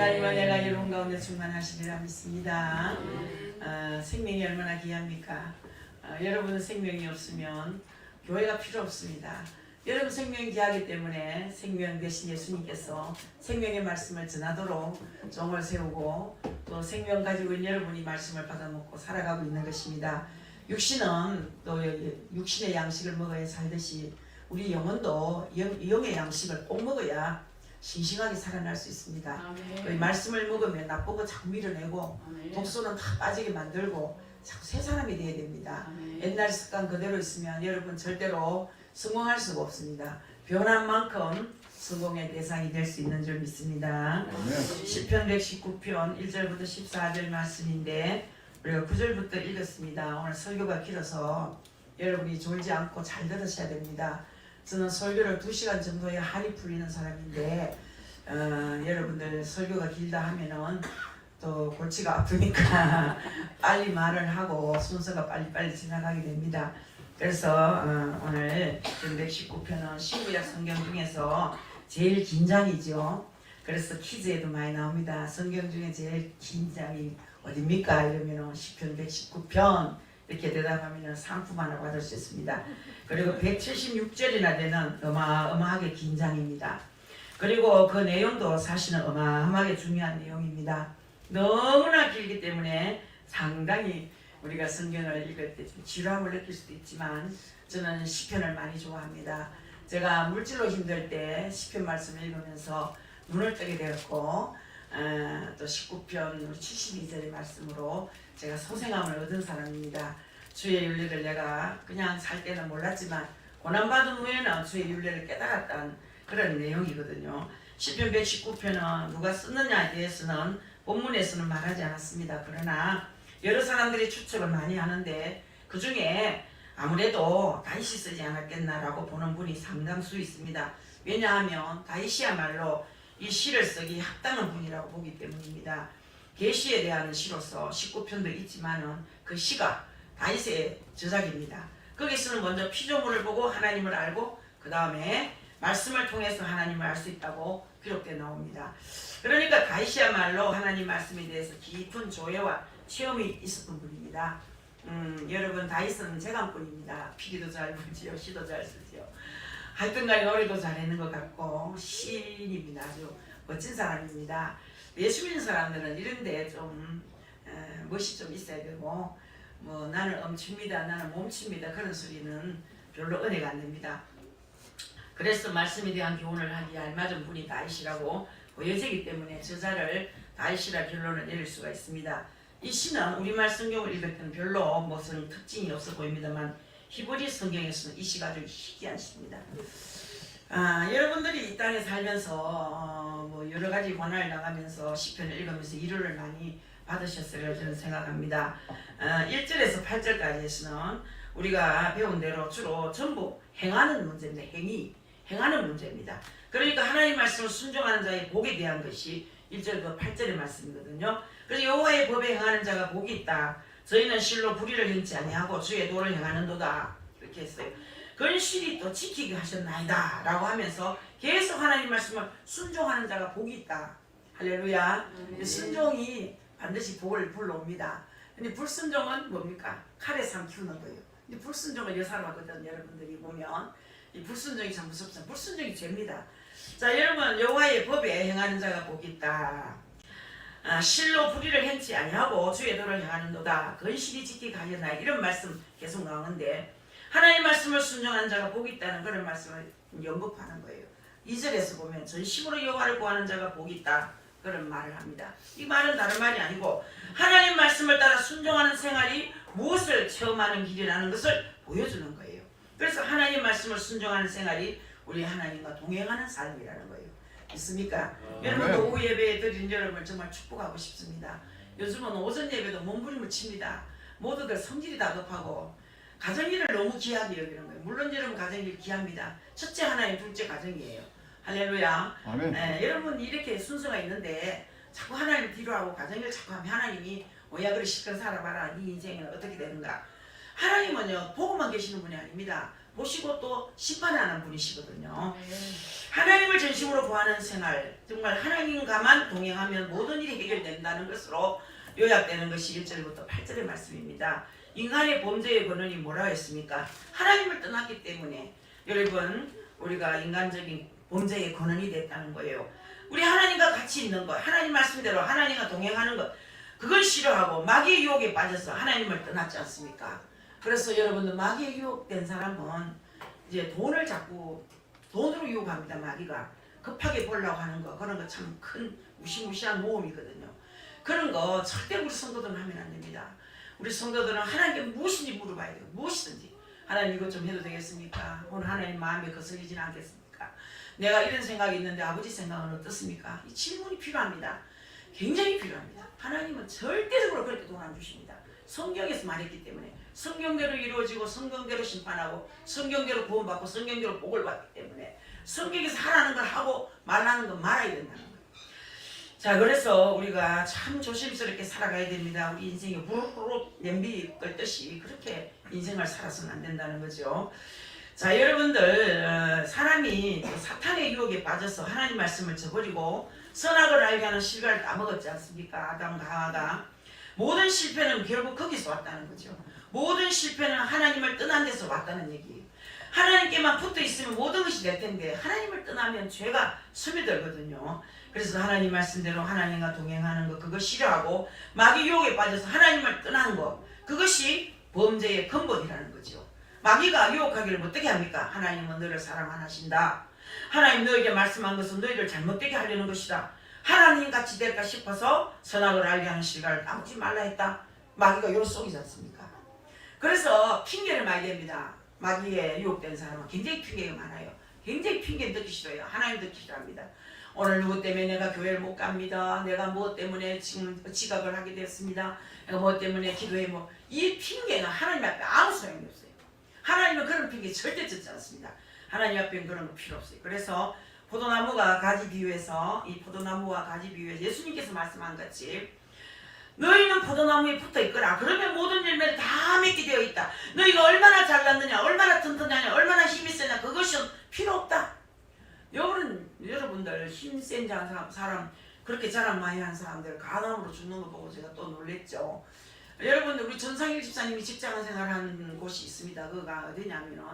하나님은 내가 여러분 가운데 충만하시리라 믿습니다. 생명이 얼마나 귀합니까? 여러분은 생명이 없으면 교회가 필요 없습니다. 여러분 생명이 귀하기 때문에 생명 되신 예수님께서 생명의 말씀을 전하도록 종을 세우고 또 생명 가지고 있는 여러분이 말씀을 받아먹고 살아가고 있는 것입니다. 육신은 또 육신의 양식을 먹어야 살듯이 우리 영혼도 영의 양식을 꼭 먹어야 싱싱하게 살아날 수 있습니다. 말씀을 먹으면 나쁜 거 자꾸 밀어내고 독소는 다 빠지게 만들고 자꾸 새 사람이 되어야 됩니다. 옛날 습관 그대로 있으면 여러분 절대로 성공할 수가 없습니다. 변한 만큼 성공의 대상이 될 수 있는 줄 믿습니다. 시편 119편 1절부터 14절 말씀인데 우리가 9절부터 읽었습니다. 오늘 설교가 길어서 여러분이 졸지 않고 잘 들으셔야 됩니다. 저는 설교를 2시간 정도에 한이 풀리는 사람인데 여러분들 설교가 길다 하면은 또 골치가 아프니까 빨리 말을 하고 순서가 빨리빨리 지나가게 됩니다. 그래서 오늘 119편은 신구약 성경 중에서 제일 긴 장이죠. 그래서 퀴즈에도 많이 나옵니다. 성경 중에 제일 긴 장이 어딥니까? 이러면 시편 119편 이렇게 대답하면 상품 하나 받을 수 있습니다. 그리고 176절이나 되는 어마어마하게 긴 장입니다. 그리고 그 내용도 사실은 어마어마하게 중요한 내용입니다. 너무나 길기 때문에 상당히 우리가 성경을 읽을 때 좀 지루함을 느낄 수도 있지만 저는 시편을 많이 좋아합니다. 제가 물질로 힘들 때 시편 말씀을 읽으면서 눈을 뜨게 되었고 또 19편 72절의 말씀으로 제가 소생함을 얻은 사람입니다. 주의 윤리를 내가 그냥 살 때는 몰랐지만 고난받은 후에는 주의 윤리를 깨달았다는 그런 내용이거든요. 시편 119편은 누가 썼느냐에 대해서는 본문에서는 말하지 않았습니다. 그러나 여러 사람들이 추측을 많이 하는데 그 중에 아무래도 다윗이 쓰지 않았겠나라고 보는 분이 상당수 있습니다. 왜냐하면 다윗이야말로 이 시를 쓰기 합당한 분이라고 보기 때문입니다. 계시에 대한 시로서 19편도 있지만은 그 시가 다윗의 저작입니다. 거기서는 먼저 피조물을 보고 하나님을 알고 그 다음에 말씀을 통해서 하나님을 알 수 있다고 기록되어 나옵니다. 그러니까 다윗이야말로 하나님 말씀에 대해서 깊은 조예와 체험이 있었던 분입니다. 여러분 다윗은 재간꾼입니다. 피기도 잘 불지요, 시도 잘 쓰지요. 하여튼간에 노래도 잘하는 것 같고 시인입니다. 아주 멋진 사람입니다. 예수 믿는 사람들은 이런데 좀 멋이 좀 있어야 되고 뭐 나는 엄칩니다, 나는 몸칩니다 그런 소리는 별로 은혜가 안 됩니다. 그래서 말씀에 대한 교훈을 하기에 알맞은 분이 다윗이라고 보여지기 때문에 저자를 다윗이라 결론을 내릴 수가 있습니다. 이 시는 우리말 성경을 읽을 때는 별로 무슨 특징이 없어 보입니다만 히브리 성경에서는 이 시가 아주 희귀한 시입니다. 여러분들이 이 땅에 살면서 뭐 여러 가지 고난을 당하면서 시편을 읽으면서 위로를 많이 받으셨으리라 저는 생각합니다. 1절에서 8절까지에서는 우리가 배운 대로 주로 전부 행하는 문제입니다. 행하는 문제입니다. 그러니까 하나님 말씀을 순종하는 자의 복에 대한 것이 1절부터 8절의 말씀이거든요. 그래서 여호와의 법에 행하는 자가 복이 있다. 저희는 실로 불의를 행치 아니하고 주의 도를 행하는도다. 이렇게 했어요. 건실히 또 지키게 하셨나이다 라고 하면서 계속 하나님 말씀을 순종하는 자가 복이 있다. 할렐루야. 순종이 반드시 복을 불러옵니다. 근데 불순종은 뭡니까? 칼에 삼 키우는 거예요. 근데 불순종은 여사로하거든. 여러분들이 보면 이 불순종이 참 무섭잖아요. 불순종이 죄입니다. 자, 여러분 여호와의 법에 행하는 자가 복이 있다. 실로 불의를 행치 아니하고 주의 도를 행하는도다. 건실히 지키게 하였나이다. 이런 말씀 계속 나오는데 하나님 말씀을 순종하는 자가 복이 있다는 그런 말씀을 언급하는 거예요. 2절에서 보면 전심으로 여호와를 구하는 자가 복이 있다. 그런 말을 합니다. 이 말은 다른 말이 아니고 하나님 말씀을 따라 순종하는 생활이 무엇을 체험하는 길이라는 것을 보여주는 거예요. 그래서 하나님 말씀을 순종하는 생활이 우리 하나님과 동행하는 삶이라는 거예요. 있습니까? 여러분도 오후 예배에 드린 여러분을 정말 축복하고 싶습니다. 요즘은 오전 예배도 몸부림을 칩니다. 모두들 성질이 다급하고 가정일을 너무 귀하게 여기는 거예요. 물론 여러분 가정일 귀합니다. 첫째 하나님, 둘째 가정이에요. 할렐루야. 여러분 이렇게 순서가 있는데 자꾸 하나님 뒤로하고 가정일 자꾸 하면 하나님이 뭐야 그래 실컷 살아봐라 네 인생은 어떻게 되는가. 하나님은요 보고만 계시는 분이 아닙니다. 보시고 또 심판하는 분이시거든요. 하나님을 전심으로 구하는 생활, 정말 하나님과만 동행하면 모든 일이 해결된다는 것으로 요약되는 것이 1절부터 8절의 말씀입니다. 인간의 범죄의 근원이 뭐라고 했습니까? 하나님을 떠났기 때문에 여러분 우리가 인간적인 범죄의 근원이 됐다는 거예요. 우리 하나님과 같이 있는 것, 하나님 말씀대로 하나님과 동행하는 것, 그걸 싫어하고 마귀의 유혹에 빠져서 하나님을 떠났지 않습니까? 그래서 여러분들 마귀에 유혹된 사람은 이제 돈을 자꾸 돈으로 유혹합니다. 마귀가 급하게 보려고 하는 거, 그런 거 참 큰 무시무시한 모험이거든요. 그런 거 절대 우리 성도들은 하면 안 됩니다. 우리 성도들은 하나님께 무엇인지 물어봐야 돼요. 무엇이든지. 하나님 이것 좀 해도 되겠습니까? 오늘 하나님 마음에 거슬리지는 않겠습니까? 내가 이런 생각이 있는데 아버지 생각은 어떻습니까? 이 질문이 필요합니다. 굉장히 필요합니다. 하나님은 절대적으로 그렇게 돈 안 주십니다. 성경에서 말했기 때문에 성경대로 이루어지고 성경대로 심판하고 성경대로 구원받고 성경대로 복을 받기 때문에 성경에서 하라는 걸 하고 말라는 건 말아야 된다는 거예요. 자, 그래서 우리가 참 조심스럽게 살아가야 됩니다. 우리 인생이 후루룩 냄비 끓듯이 그렇게 인생을 살아서는 안 된다는 거죠. 자, 여러분들 사람이 사탄의 유혹에 빠져서 하나님 말씀을 저버리고 선악을 알게 하는 실과를 따먹었지 않습니까? 아담과 하와가. 모든 실패는 결국 거기서 왔다는 거죠. 모든 실패는 하나님을 떠난 데서 왔다는 얘기예요. 하나님께만 붙어 있으면 모든 것이 될 텐데 하나님을 떠나면 죄가 스며들거든요. 그래서 하나님 말씀대로 하나님과 동행하는 것, 그거 싫어하고 마귀 유혹에 빠져서 하나님을 떠나는 것, 그것이 범죄의 근본이라는 거죠. 마귀가 유혹하기를 어떻게 합니까? 하나님은 너를 사랑 안 하신다. 하나님 너에게 말씀한 것은 너희를 잘못되게 하려는 것이다. 하나님같이 될까 싶어서 선악을 알게 하는 실과를 따먹지 말라 했다. 마귀가 요로 속이지 않습니까? 그래서 핑계를 많이 댑니다. 마귀에 유혹된 사람은 굉장히 핑계가 많아요. 굉장히 핑계 듣기 싫어요. 하나님 듣기 싫어합니다. 오늘 누구 때문에 내가 교회를 못 갑니다. 내가 뭐 때문에 지금 지각을 하게 됐습니다. 내가 뭐 때문에 기도해 이 핑계는 하나님 앞에 아무 소용이 없어요. 하나님은 그런 핑계 절대 듣지 않습니다. 하나님 앞에는 그런 거 필요 없어요. 그래서 포도나무가 가지 비유해서 이 포도나무와 가지 비유해서 예수님께서 말씀한 같이 너희는 포도나무에 붙어 있거라. 그러면 모든 열매를 다 맺게 되어 있다. 너희가 얼마나 잘났느냐, 얼마나 튼튼하냐, 얼마나 힘이 세냐, 그것은 필요 없다. 여러분들 힘센 사람 그렇게 자랑 많이 한 사람들 가난으로 죽는 거 보고 제가 또 놀랬죠. 여러분들 우리 전상일 집사님이 직장 생활하는 곳이 있습니다. 그가 어디냐면은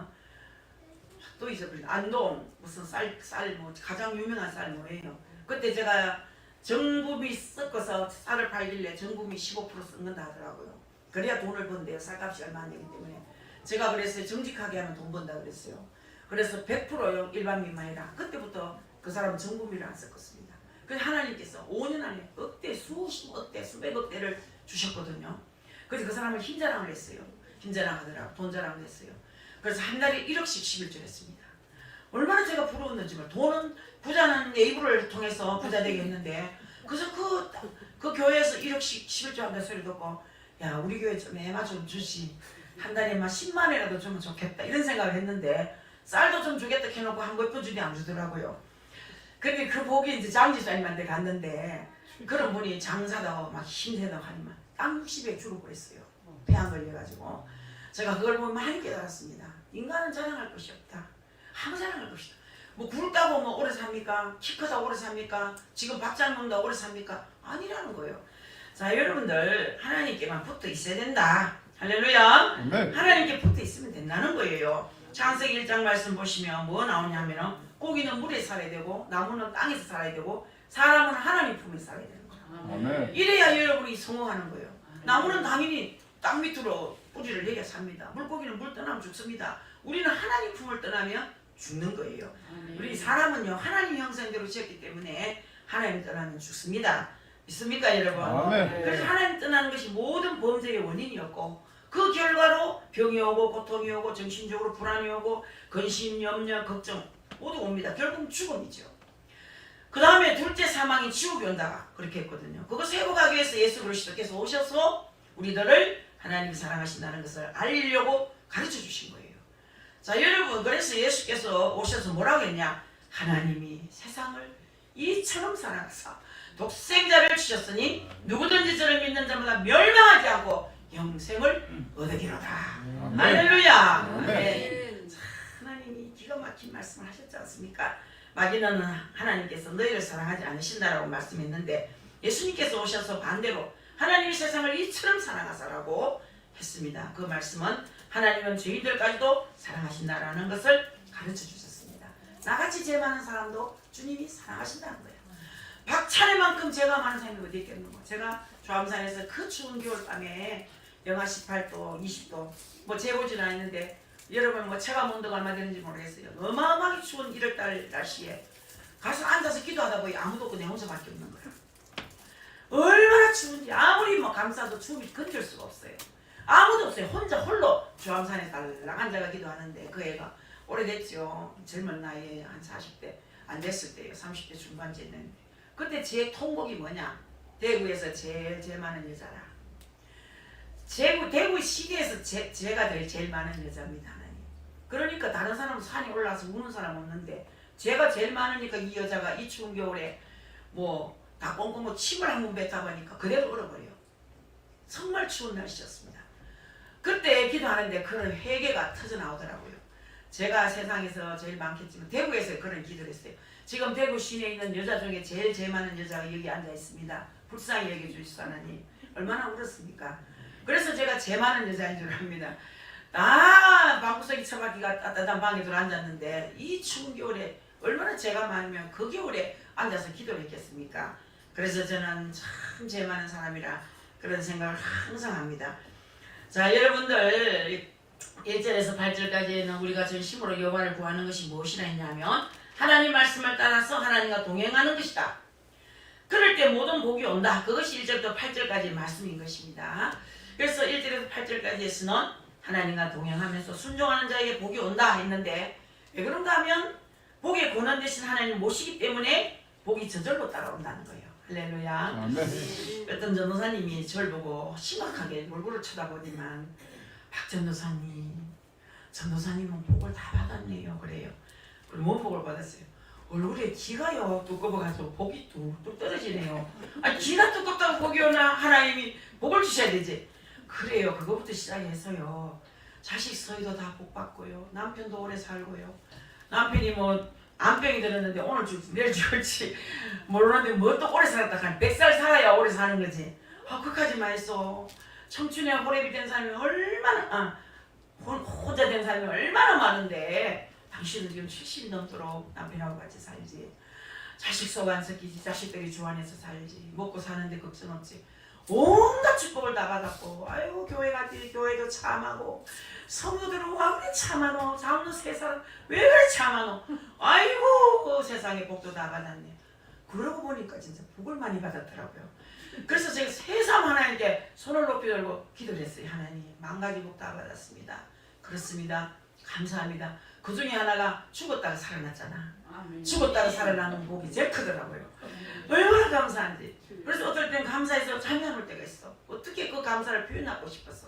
또 잊어버린 안동 무슨 쌀 뭐 가장 유명한 쌀 뭐예요. 그때 제가 정부미 섞어서 쌀을 팔길래 정부미 15% 섞는다 하더라고요. 그래야 돈을 번대요. 쌀값이 얼마 안 되기 때문에. 제가 그랬어요. 정직하게 하면 돈 번다 그랬어요. 그래서 100%요. 일반 미만이라. 그때부터 그 사람은 정부미를 안 섞었습니다. 그래서 하나님께서 5년 안에 억대, 수십억 대, 수백억 대를 주셨거든요. 그래서 그 사람은 힘자랑을 했어요. 힘자랑 하더라고요. 돈 자랑을 했어요. 그래서 한 달에 1억씩 11조 했습니다. 얼마나 제가 부러웠는지 몰라요. 돈은 부자는 네이버를 통해서 부자 되게 했는데 그래서 그 교회에서 1억씩 11조 한다는 소리 듣고 야 우리 교회 좀 애마 좀 주지 한 달에 막 10만 원이라도 주면 좋겠다 이런 생각을 했는데 쌀도 좀 주겠다 해놓고 한 번 주니 안 주더라고요. 근데 그 복이 이제 장지사님한테 갔는데 그런 분이 장사다고 막 힘들다고 하니만 딱 60에 주로 그랬어요. 폐암 걸려가지고 제가 그걸 보면 많이 깨달았습니다. 인간은 자랑할 것이 없다. 아무 자랑할 것이다. 뭐 굴 따고 뭐 오래 삽니까? 키 크다 오래 삽니까? 지금 밥 잘 먹는다 오래 삽니까? 아니라는 거예요. 자 여러분들 하나님께만 붙어 있어야 된다. 할렐루야. 네. 하나님께 붙어 있으면 된다는 거예요. 창세기 1장 말씀 보시면 뭐 나오냐면은 고기는 물에 살아야 되고 나무는 땅에서 살아야 되고 사람은 하나님 품에 살아야 되는 거예요. 아멘. 이래야 여러분이 성공하는 거예요. 나무는 당연히 땅 밑으로 뿌리를 내려 삽니다. 물고기는 물 떠나면 죽습니다. 우리는 하나님 품을 떠나면 죽는 거예요. 우리 사람은요 하나님 형상대로 지었기 때문에 하나님 떠나면 죽습니다. 믿습니까 여러분? 아멘. 그래서 하나님 떠나는 것이 모든 범죄의 원인이었고 그 결과로 병이 오고 고통이 오고 정신적으로 불안이 오고 근심, 염려, 걱정 모두 옵니다. 결국 죽음이죠. 그 다음에 둘째 사망이 지옥이 온다 그렇게 했거든요. 그것을 회복하기 위해서 예수 그리스도께서 오셔서 우리들을 하나님이 사랑하신다는 것을 알리려고 가르쳐 주신 거예요. 자 여러분 그래서 예수께서 오셔서 뭐라고 했냐? 하나님이 세상을 이처럼 사랑하사 독생자를 주셨으니 누구든지 저를 믿는 자마다 멸망하지 않고 영생을 얻으리로다. 할렐루야. 아멘. 자, 막힌 말씀을 하셨지 않습니까? 마귀는 하나님께서 너희를 사랑하지 않으신다라고 말씀했는데 예수님께서 오셔서 반대로 하나님이 세상을 이처럼 사랑하사라고 했습니다. 그 말씀은 하나님은 죄인들까지도 사랑하신다라는 것을 가르쳐 주셨습니다. 나같이 죄 많은 사람도 주님이 사랑하신다는 거예요. 박찬혜만큼 죄가 많은 사람이 어디 있겠노? 제가 조암산에서 그 추운 겨울밤에 영하 18도, 20도 뭐 재보지는 않았는데 여러분 뭐 체감 온도가 얼마 되는지 모르겠어요. 어마어마하게 추운 1월달 날씨에 가서 앉아서 기도하다 보니 아무도 없고 내 혼자밖에 없는 거예요. 얼마나 추운지 아무리 뭐 감싸도 추움이 건질 수가 없어요. 아무도 없어요. 혼자 홀로 조암산에 달랑 앉아가 기도하는데 그 애가 오래됐죠. 젊은 나이에 한 40대 안 됐을 때요. 30대 중반쯤. 그때 제 통곡이 뭐냐? 대구에서 제일 많은 여자라. 대구 시내에서 제가 제일 많은 여자입니다. 하나님. 그러니까 다른 사람은 산에 올라와서 우는 사람 없는데 제가 제일 많으니까 이 여자가 이 추운 겨울에 뭐 다 꽁꽁 침을 한 번 뱉어보니까 그대로 얼어버려요. 정말 추운 날씨였습니다. 그때 기도하는데 그런 회개가 터져나오더라고요. 제가 세상에서 제일 많겠지만 대구에서 그런 기도를 했어요. 지금 대구 시내에 있는 여자 중에 제일 많은 여자가 여기 앉아 있습니다. 불쌍히 여겨주시소 하나님. 얼마나 울었습니까? 그래서 제가 제일 많은 여자인 줄 압니다. 방구석에 처박기가 따뜻한 방에 들어앉았는데 이 추운 겨울에 얼마나 제가 많으면 그 겨울에 앉아서 기도를 했겠습니까? 그래서 저는 참 죄 많은 사람이라 그런 생각을 항상 합니다. 자, 여러분들 1절에서 8절까지는 우리가 전심으로 여호와를 구하는 것이 무엇이라 했냐면 하나님 말씀을 따라서 하나님과 동행하는 것이다. 그럴 때 모든 복이 온다. 그것이 1절부터 8절까지 말씀인 것입니다. 그래서 1절에서 8절까지에서는 하나님과 동행하면서 순종하는 자에게 복이 온다 했는데 왜 그런가 하면 복의 권한 대신 하나님 모시기 때문에 복이 저절로 따라온다는 거예요. 할렐루야. 어떤 전도사님이 저를 보고 심각하게 얼굴을 쳐다보지만 박 전도사님은 복을 다 받았네요. 그래요. 그럼 뭔 복을 받았어요? 얼굴에 기가요 두꺼워가지고 복이 뚝뚝 떨어지네요. 아니 기가 두껍다고 복이 오나? 하나님이 복을 주셔야 되지. 그래요. 그거부터 시작해서요. 자식 서희도 다 복 받고요. 남편도 오래 살고요. 남편이 뭐 암병이 들었는데 오늘 죽을지 내일 죽을지 모르는데 뭐 또 오래 살았다 하니 100살 살아야 오래 사는 거지. 그까지만 했어. 청춘에 호랩이 된 사람이 얼마나 혼자 된 사람이 얼마나 많은데 당신은 지금 70이 넘도록 남편하고 같이 살지. 자식 속 안 섞이지. 자식들이 주안해서 살지. 먹고 사는데 걱정 없지. 온갖 축복을 다 받았고 아이고 교회 갔더니 교회도 참하고 성도들은 와 그래 참하노. 장로 세 사람 왜 그래 참하노. 아이고 세상에 복도 다 받았네. 그러고 보니까 진짜 복을 많이 받았더라고요. 그래서 제가 새삼 하나님께 손을 높이 들고 기도를 했어요. 하나님 만가지 복 다 받았습니다. 그렇습니다. 감사합니다. 그 중에 하나가 죽었다가 살아났잖아. 죽었다가 살아나는 복이 제일 크더라고요. 얼마나 감사한지. 그래서 어떨 땐 감사해서 잠이 안 올 때가 있어. 어떻게 그 감사를 표현하고 싶었어.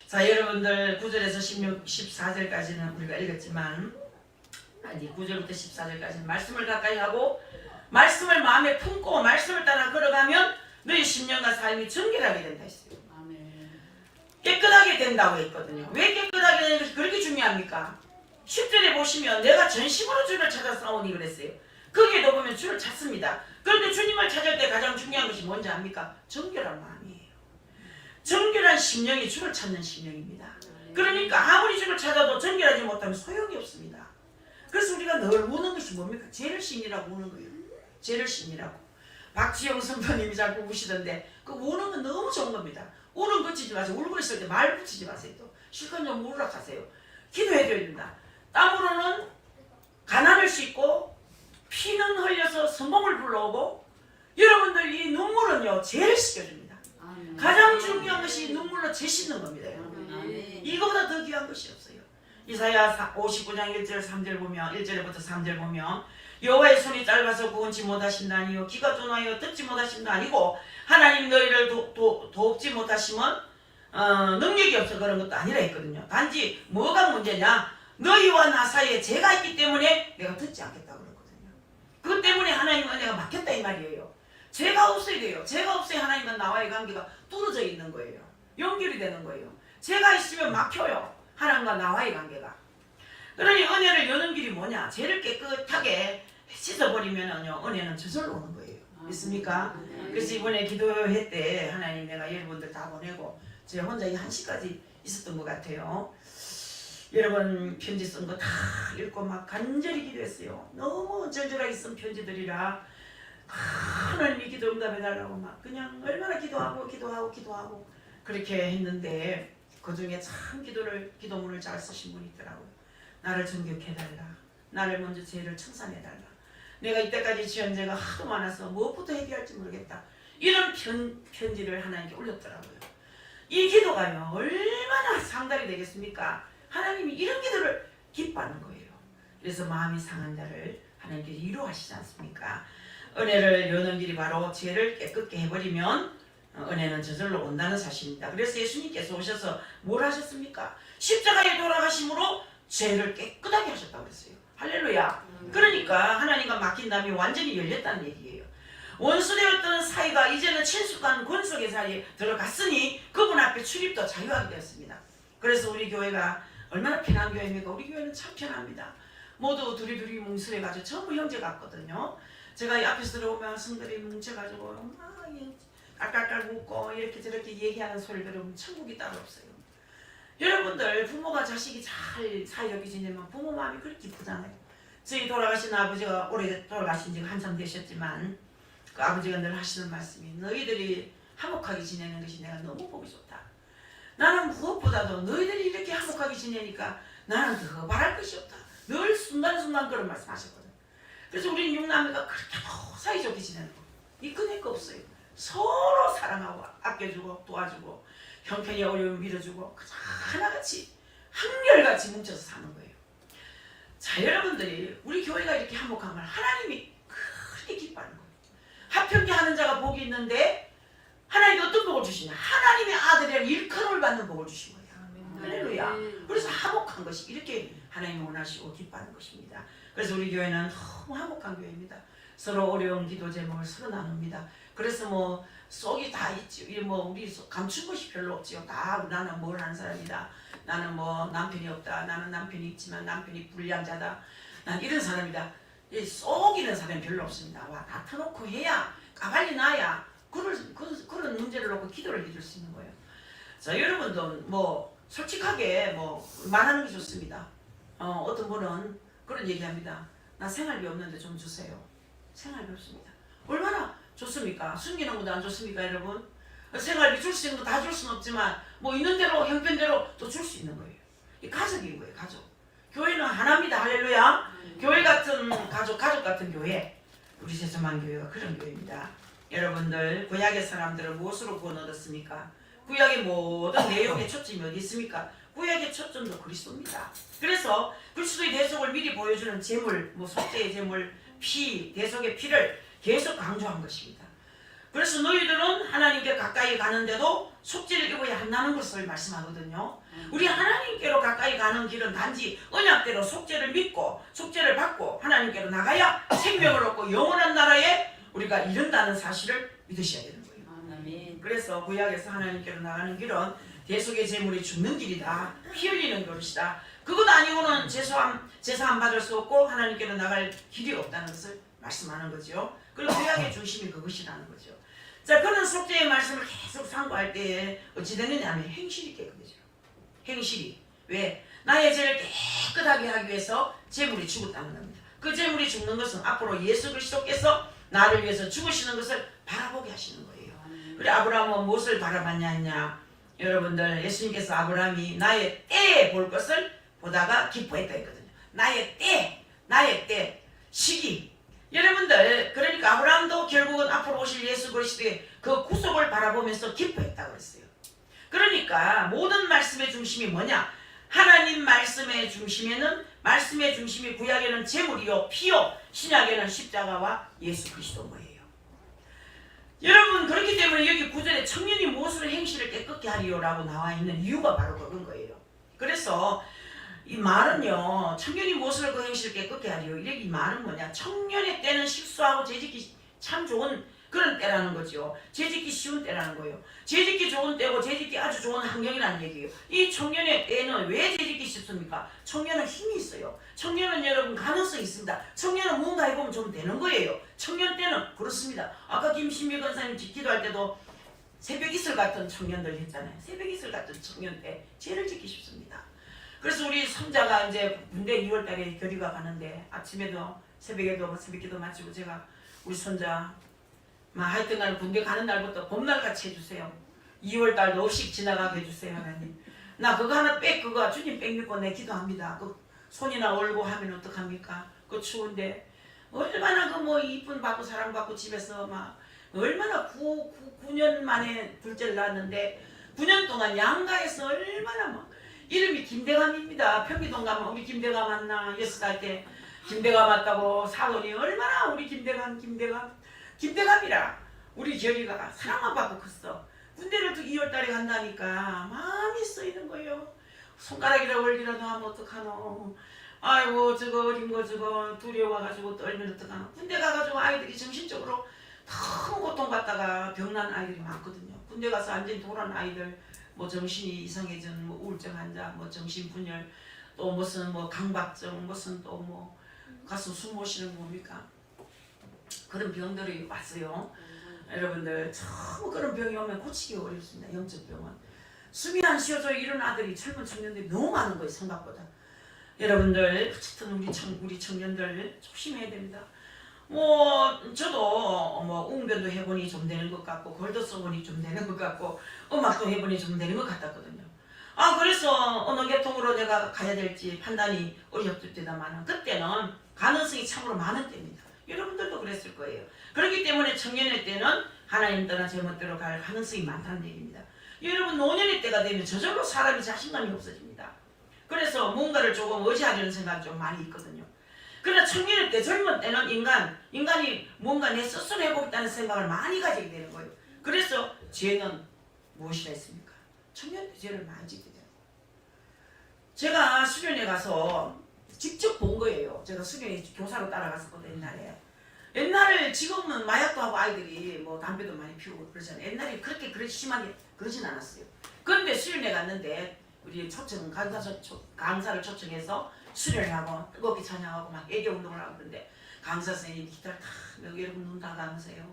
자, 여러분들 9절에서 16, 14절까지는 우리가 읽었지만 9절부터 14절까지는 말씀을 가까이 하고 말씀을 마음에 품고 말씀을 따라 걸어가면 너희 심령과 삶이 정결하게 된다 했어요. 깨끗하게 된다고 했거든요. 왜 깨끗하게 되는 것이 그렇게 중요합니까? 10절에 보시면 내가 전심으로 주를 찾아 싸우니 그랬어요. 거기에도 보면 주를 찾습니다. 그런데 주님을 찾을 때 가장 중요한 것이 뭔지 압니까? 정결한 마음이에요. 정결한 심령이 주를 찾는 심령입니다. 그러니까 아무리 주를 찾아도 정결하지 못하면 소용이 없습니다. 그래서 우리가 늘 우는 것이 뭡니까? 죄를 씻으라고 우는 거예요. 죄를 씻으라고. 박지영 성도님이 자꾸 우시던데 그 우는 건 너무 좋은 겁니다. 울음 그치지 마세요. 울고 있을 때 말 붙이지 마세요. 또 실컷 좀 울으라 하세요. 기도해줘야 된다. 땀으로는 가난을 씻고 피는 흘려서 성공을 불러오고 여러분들 이 눈물은요 죄를 씻겨줍니다. 가장 중요한 것이 눈물로 죄 씻는 겁니다. 이거보다 더 귀한 것이 없어요. 이사야 59장 1절 3절 보면 1절부터 3절 보면 여호와의 손이 짧아서 구원치 못하신다니요 귀가 둔하여 듣지 못하신다 아니고 하나님 너희를 돕지 못하시면 능력이 없어 그런 것도 아니라 했거든요. 단지 뭐가 문제냐? 너희와 나 사이에 죄가 있기 때문에 내가 듣지 않겠다 그랬거든요. 그것 때문에 하나님은 내가 막혔다 이 말이에요. 죄가 없어야 돼요. 죄가 없어야 하나님과 나와의 관계가 뚫어져 있는 거예요. 연결이 되는 거예요. 죄가 있으면 막혀요. 하나님과 나와의 관계가. 그러니 은혜를 여는 길이 뭐냐? 죄를 깨끗하게 씻어버리면은요 은혜는 저절로 오는 거예요. 믿습니까? 그래서 이번에 기도회 때 하나님 내가 여러분들 다 보내고 제가 혼자 이 1시까지 있었던 것 같아요. 여러분 편지 쓴 거 다 읽고 막 간절히 기도했어요. 너무 절절하게 쓴 편지들이라 하나님이 기도 응답해달라고 막 그냥 얼마나 기도하고 그렇게 했는데 그 중에 참 기도문을 잘 쓰신 분이 있더라고요. 나를 정결해달라. 나를 먼저 죄를 청산해달라. 내가 이때까지 지은 죄가 하도 많아서 무엇부터 해결할지 모르겠다. 이런 편지를 하나님께 올렸더라고요. 이 기도가요 얼마나 상달이 되겠습니까? 하나님이 이런 기도를 기뻐하는 거예요. 그래서 마음이 상한 자를 하나님께서 위로하시지 않습니까? 은혜를 여는 길이 바로 죄를 깨끗게 해버리면 은혜는 저절로 온다는 사실입니다. 그래서 예수님께서 오셔서 뭘 하셨습니까? 십자가에 돌아가심으로 죄를 깨끗하게 하셨다고 그랬어요. 할렐루야. 그러니까 하나님과 막힌 담이 완전히 열렸다는 얘기예요. 원수되었던 사이가 이제는 친숙한 권속의 사이에 들어갔으니 그분 앞에 출입도 자유하게 되었습니다. 그래서 우리 교회가 얼마나 편한 교회입니까? 우리 교회는 참 편합니다. 모두 두리두리 뭉술해가지고 전부 형제 같거든요. 제가 이 앞에서 들어오면 성들이 뭉쳐가지고 막 깔깔깔 웃고 이렇게 저렇게 얘기하는 소리를 들으면 천국이 따로 없어요. 여러분들 부모가 자식이 잘 사이좋게 지내면 부모 마음이 그렇게 기쁘잖아요. 저희 돌아가신 아버지가 오래 돌아가신 지가 한참 되셨지만 그 아버지가 늘 하시는 말씀이 너희들이 화목하게 지내는 것이 내가 너무 보기 좋다. 나는 무엇보다도 너희들이 이렇게 화목하게 지내니까 나는 더 바랄 것이 없다. 늘 순간순간 그런 말씀하셨거든요. 그래서 우리 육남매가 그렇게 더 사이좋게 지내는 거. 이 끄낼 거 없어요. 서로 사랑하고 아껴주고 도와주고 형편이 어려우면 밀어주고 하나같이 한결같이 뭉쳐서 사는 거예요. 자, 여러분들이 우리 교회가 이렇게 화목한 걸 하나님이 크게 기뻐하는 거예요. 합평케 하는 자가 복이 있는데 하나님이 어떤 복을 주시냐? 하나님의 아들이라 일컬음을 받는 복을 주신 거예요. 할렐루야. 그래서 화목한 것이 이렇게 하나님이 원하시고 기뻐하는 것입니다. 그래서 우리 교회는 너무 화목한 교회입니다. 서로 어려운 기도 제목을 서로 나눕니다. 그래서 뭐 속이 다 있지. 우리 감춘 것이 별로 없지요. 다 나는 뭘 하는 사람이다. 나는 뭐 남편이 없다. 나는 남편이 있지만 남편이 불량자다. 난 이런 사람이다. 속이는 사람이 별로 없습니다. 와, 나타놓고 해야 까발리 나야 그런 문제를 놓고 기도를 해줄 수 있는 거예요. 자, 여러분도 뭐 솔직하게 뭐 말하는 게 좋습니다. 어떤 분은 그런 얘기합니다. 나 생활비 없는데 좀 주세요. 생활비 없습니다. 얼마나 좋습니까? 숨기는 것도 안 좋습니까, 여러분? 생활비 줄 수 있는 거 다 줄 수는 없지만 뭐 있는 대로 형편대로 또 줄 수 있는 거예요. 이 가족인 거예요, 가족. 교회는 하나입니다. 할렐루야. 교회 같은 가족 같은 교회. 우리 세수만 교회가 그런 교회입니다. 여러분들 구약의 사람들은 무엇으로 구원 얻었습니까? 구약의 모든 내용의 초점이 어디 있습니까? 구약의 초점도 그리스도입니다. 그래서 그리스도의 대속을 미리 보여주는 제물, 뭐 속죄의 제물, 피, 대속의 피를 계속 강조한 것입니다. 그래서 너희들은 하나님께 가까이 가는데도 속죄를 입어야 한다는 것을 말씀하거든요. 우리 하나님께로 가까이 가는 길은 단지 언약대로 속죄를 믿고 속죄를 받고 하나님께로 나가야 생명을 얻고 영원한 나라에 우리가 이른다는 사실을 믿으셔야 되는 거예요. 아멘. 그래서 구약에서 하나님께로 나가는 길은 대속의 제물이 죽는 길이다. 피 흘리는 것이다. 그것 아니고는 제사 안 받을 수 없고 하나님께로 나갈 길이 없다는 것을 말씀하는 거죠. 그리고 구약의 중심이 그것이라는 거죠. 자, 그런 속죄의 말씀을 계속 상고할 때에 어찌 되느냐면 행실이 깨끗해져요. 행실이. 왜? 나의 죄를 깨끗하게 하기 위해서 제물이 죽었다는 겁니다. 그 제물이 죽는 것은 앞으로 예수 그리스도께서 나를 위해서 죽으시는 것을 바라보게 하시는 거예요. 우리 아브라함은 무엇을 바라봤냐 했냐? 여러분들 예수님께서 아브라함이 나의 때에 볼 것을 보다가 기뻐했다 했거든요. 나의 때, 시기. 여러분들 그러니까 아브라함도 결국은 앞으로 오실 예수 그리스도의 그 구속을 바라보면서 기뻐했다고 그랬어요. 그러니까 모든 말씀의 중심이 뭐냐? 하나님 말씀의 중심에는 말씀의 중심이 구약에는 제물이요 피요 신약에는 십자가와 예수 그리스도인 거예요. 여러분 그렇기 때문에 여기 9절에 청년이 무엇으로 행실을 깨끗게 하리요라고 나와 있는 이유가 바로 그런 거예요. 그래서 이 말은요, 청년이 무엇을 그 행실을 깨끗게 하리요. 이 말은 뭐냐? 청년의 때는 실수하고 재짓기 참 좋은 그런 때라는 거죠. 재짓기 쉬운 때라는 거예요. 재짓기 좋은 때고 재짓기 아주 좋은 환경이라는 얘기예요. 이 청년의 때는 왜 재짓기 쉽습니까? 청년은 힘이 있어요. 청년은 여러분 가능성이 있습니다. 청년은 뭔가 해보면 좀 되는 거예요. 청년 때는 그렇습니다. 아까 김신미 권사님 기도할 때도 새벽 이슬 같은 청년들 했잖아요. 새벽 이슬 같은 청년 때 죄를 짓기 쉽습니다. 그래서 우리 손자가 이제 군대 2월달에 교리가 가는데 아침에도 새벽에도 새벽기도 마치고 제가 우리 손자 하여튼간 군대 가는 날부터 봄날같이 해주세요. 2월달도 없이 지나가게 해주세요 하나님. 나 그거 하나 그거 주님 믿고 내 기도합니다. 그 손이나 얼고 하면 어떡합니까? 그 추운데 얼마나 그 뭐 이쁨 받고 사랑받고 집에서 막 얼마나 9년 만에 둘째를 낳았는데 9년 동안 양가에서 얼마나 막 이름이 김대감입니다. 평기동 가면 우리 김대감 만나 6살 때 김대감 왔다고 사돈이 얼마나 우리 김대감이라 우리 결이가 사랑만 받고 컸어. 군대를 또 2월달에 간다니까 마음이 쓰이는 거예요. 손가락이라 월기라도 하면 어떡하노. 아이고 저거 어린 거 저거 두려워가지고 떨면 어떡하노. 군대 가가지고 아이들이 정신적으로 너무 고통받다가 병난 아이들이 많거든요. 군대 가서 완전히 돌아온 아이들 뭐 정신이 이상해진 뭐 우울증 환자 뭐 정신분열 또 무슨 뭐 강박증 무슨 또 뭐 가서 숨 못 쉬는 뭡니까? 그런 병들이 왔어요. 여러분들 처음 그런 병이 오면 고치기 어렵습니다. 영적 병은 숨이 안 쉬어져 이런 아들이 젊은 청년들이 너무 많은 거예요. 생각보다. 여러분들 어쨌든 우리 청년들 조심해야 됩니다. 뭐 저도 뭐 웅변도 해보니 좀 되는 것 같고 골도 써보니 좀 되는 것 같고 음악도 해보니 좀 되는 것 같았거든요. 그래서 어느 계통으로 내가 가야 될지 판단이 어렵을 때다만 그때는 가능성이 참으로 많은 때입니다. 여러분들도 그랬을 거예요. 그렇기 때문에 청년의 때는 하나님 떠나 제멋대로 갈 가능성이 많다는 얘기입니다. 여러분 노년의 때가 되면 저절로 사람이 자신감이 없어집니다. 그래서 뭔가를 조금 의지하려는 생각이 좀 많이 있거든요. 그러나 청년의 때 젊은 때는 인간이 뭔가 내 스스로 해보겠다는 생각을 많이 가지게 되는 거예요. 그래서 죄는 무엇이라 했습니까? 청년 때 죄를 많이 짓게 돼요. 제가 수련회 가서 직접 본 거예요. 제가 수련회 교사로 따라갔었거든요. 옛날에 지금은 마약도 하고 아이들이 뭐 담배도 많이 피우고 그러잖아요. 옛날에 그렇게 심하게 그러진 않았어요. 그런데 수련회 갔는데 우리 강사를 초청해서 수련을 하고 뜨겁게 찬양하고 막 애교 운동을 하고 그런데 강사 선생님이 기타를 탁 여러분 눈 다 감으세요.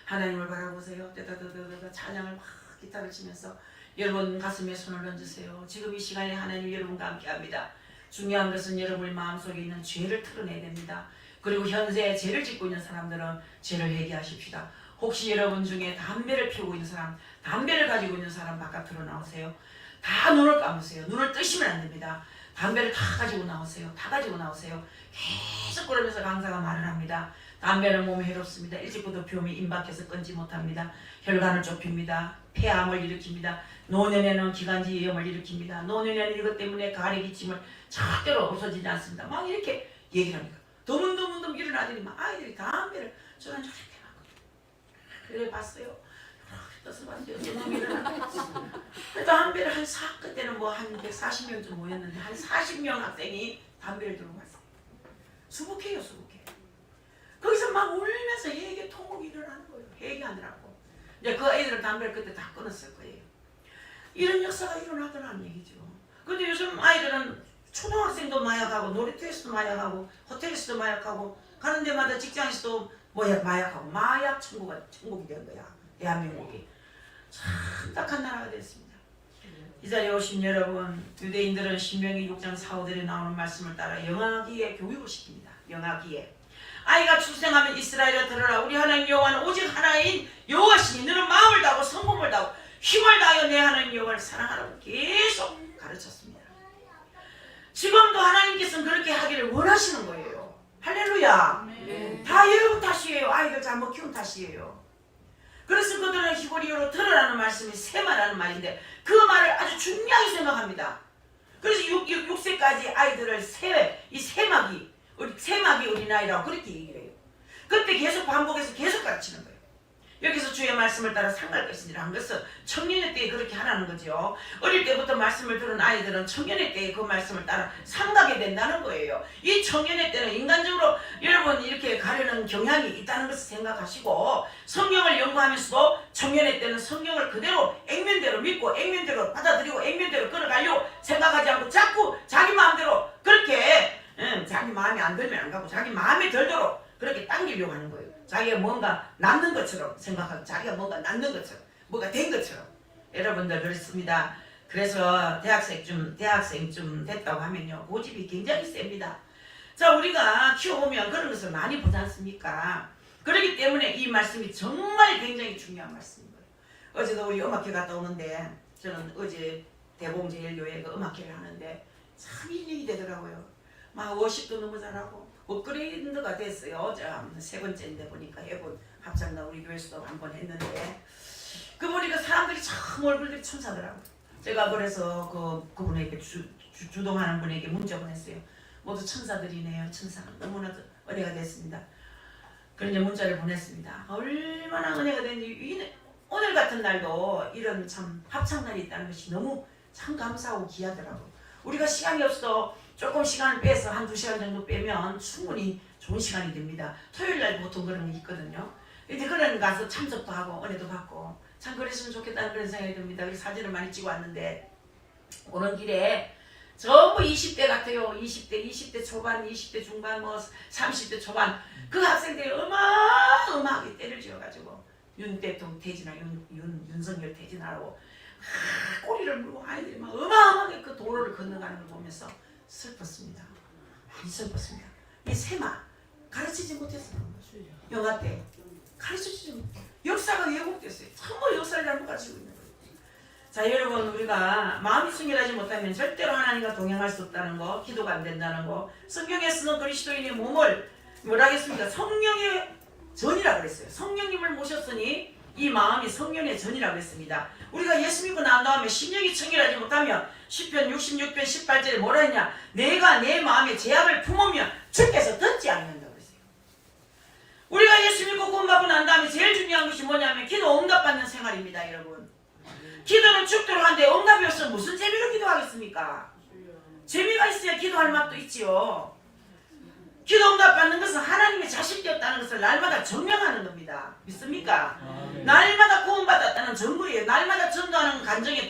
하나님을 바라보세요. 따다다다다 찬양을 막 기타를 치면서 여러분 가슴에 손을 얹으세요. 지금 이 시간에 하나님 여러분과 함께합니다. 중요한 것은 여러분의 마음속에 있는 죄를 털어내야 됩니다. 그리고 현재 죄를 짓고 있는 사람들은 죄를 회개하십시다. 혹시 여러분 중에 담배를 피우고 있는 사람, 담배를 가지고 있는 사람 바깥으로 나오세요. 다 눈을 감으세요. 눈을 뜨시면 안 됩니다. 담배를 다 가지고 나오세요. 다 가지고 나오세요. 계속 그러면서 강사가 말을 합니다. 담배는 몸에 해롭습니다. 일찍부터 피우면 임박해서 끊지 못합니다. 혈관을 좁힙니다. 폐암을 일으킵니다. 노년에는 기관지 위험을 일으킵니다. 노년에는 이것 때문에 가래 기침을 절대로 없어지지 않습니다. 막 이렇게 얘기를 합니다. 드문드문 일어나더니 막 아이들이 담배를 저는 저렇게 막 그래 봤어요. 떠서 봤는데 놈이 일어나. 담배를 그때는 뭐 한 140명 좀 모였는데 한 40명 학생이 담배를 들고 갔어요. 수북해요, 수북해. 거기서 막 울면서 회개 통곡이 일어나는 거예요. 회개하느라고. 이제 그 애들은 담배를 그때 다 끊었을 거예요. 이런 역사가 일어나더라는 얘기죠. 근데 요즘 아이들은 초등학생도 마약하고 놀이터에서도 마약하고 호텔에서도 마약하고 가는 데마다 직장에서도 마약하고 마약 천국이 된 거야. 대한민국이. 참 딱한 나라가 됐습니다. 이 자리에 오신 여러분, 유대인들은 신명기 6장 4, 5절에 나오는 말씀을 따라 영아기에 교육을 시킵니다. 영아기에. 아이가 출생하면 이스라엘아 들으라. 우리 하나님 여호와는 오직 하나인 여호와시니 너는 마음을 다하고 성품을 다하고 힘을 다하여 내 하나님 여호와를 사랑하라고 계속 가르쳤습니다. 지금도 하나님께서는 그렇게 하기를 원하시는 거예요. 할렐루야. 다 여러분 탓이에요. 아이들 잘못 키운 탓이에요. 그래서 그들은 히브리어로 들으라는 말씀이 세마라는 말인데 그 말을 아주 중요하게 생각합니다. 그래서 6세까지 아이들을 세막이 어린아이라고 그렇게 얘기를 해요. 그때 계속 반복해서 계속 가르치는 거예요. 여기서 주의 말씀을 따라 상갈 것이니라 한 것은 청년의 때에 그렇게 하라는 거죠. 어릴 때부터 말씀을 들은 아이들은 청년의 때에 그 말씀을 따라 상가게 된다는 거예요. 이 청년의 때는 인간적으로 여러분 이렇게 가려는 경향이 있다는 것을 생각하시고 성경을 기도하면서도 청년회 때는 성경을 그대로 액면대로 믿고 액면대로 받아들이고 액면대로 끌어가려고 생각하지 않고 자꾸 자기 마음대로 그렇게 자기 마음에 안 들면 안 가고 자기 마음에 들도록 그렇게 당기려고 하는 거예요. 자기가 뭔가 남는 것처럼 생각하고 자기가 뭔가 남는 것처럼 뭐가 된 것처럼. 여러분들 그렇습니다. 그래서 대학생쯤 됐다고 하면요 고집이 굉장히 셉니다. 자, 우리가 키워보면 그런 것을 많이 보지 않습니까? 그렇기 때문에 이 말씀이 정말 굉장히 중요한 말씀인 거예요. 어제도 우리 음악회 갔다 오는데 저는 어제 대봉제일교회 그 음악회를 하는데 참 힐링이 되더라고요. 막 워십도 너무 잘하고 업그레이드가 됐어요. 세 번째인데 보니까 해본 합창단 우리 교회에서도 한 번 했는데 그 보니까 사람들이 참 얼굴들이 천사더라고요. 제가 그래서 그분에게 주동하는 분에게 문자 보냈어요. 모두 천사들이네요. 천사. 너무나도 은혜가 됐습니다. 그런 문자를 보냈습니다. 얼마나 은혜가 됐는지 오늘 같은 날도 이런 참 합창날이 있다는 것이 너무 참 감사하고 귀하더라고요. 우리가 시간이 없어도 조금 시간을 빼서 한두 시간 정도 빼면 충분히 좋은 시간이 됩니다. 토요일 날 보통 그런 게 있거든요. 이제 그런 가서 참석도 하고 은혜도 받고 참 그랬으면 좋겠다는 그런 생각이 듭니다. 그래서 사진을 많이 찍어 왔는데 오는 길에 전부 20대 같아요. 20대 초반, 20대 중반, 30대 초반 그 학생들이 어마어마하게 때를 지어가지고 윤 대통령 퇴진하고 윤석열 퇴진하라고 꼬리를 물고 아이들이 막 어마어마하게 그 도로를 건너가는 걸 보면서 슬펐습니다. 많이 슬펐습니다. 이 세마 가르치지 못했어요. 영화 때 가르치지 못해. 역사가 왜곡됐어요. 전부 역사를 잘못 가르치고 있는 거예요. 자, 여러분 우리가 마음이 순결하지 못하면 절대로 하나님과 동행할 수 없다는 거, 기도가 안 된다는 거. 성경에서는 그리스도인의 몸을 뭐라 하겠습니까? 성령의 전이라고 그랬어요. 성령님을 모셨으니 이 마음이 성령의 전이라고 했습니다. 우리가 예수 믿고 난 다음에 심령이 청결하지 못하면 시편 66편 18절에 뭐라 했냐? 내가 내 마음에 죄악을 품으면 주께서 듣지 않는다고 그랬어요. 우리가 예수 믿고 구원받고 난 다음에 제일 중요한 것이 뭐냐면 기도 응답받는 생활입니다. 여러분, 기도는 죽도록 한데 응답이 없으면 무슨 재미로 기도하겠습니까? 재미가 있어야 기도할 맛도 있지요. 기도 응답받는 것은 하나님의 자식되었다는 것을 날마다 증명하는 겁니다. 믿습니까? 날마다 구원받았다는 증거예요. 날마다 전도하는 감정의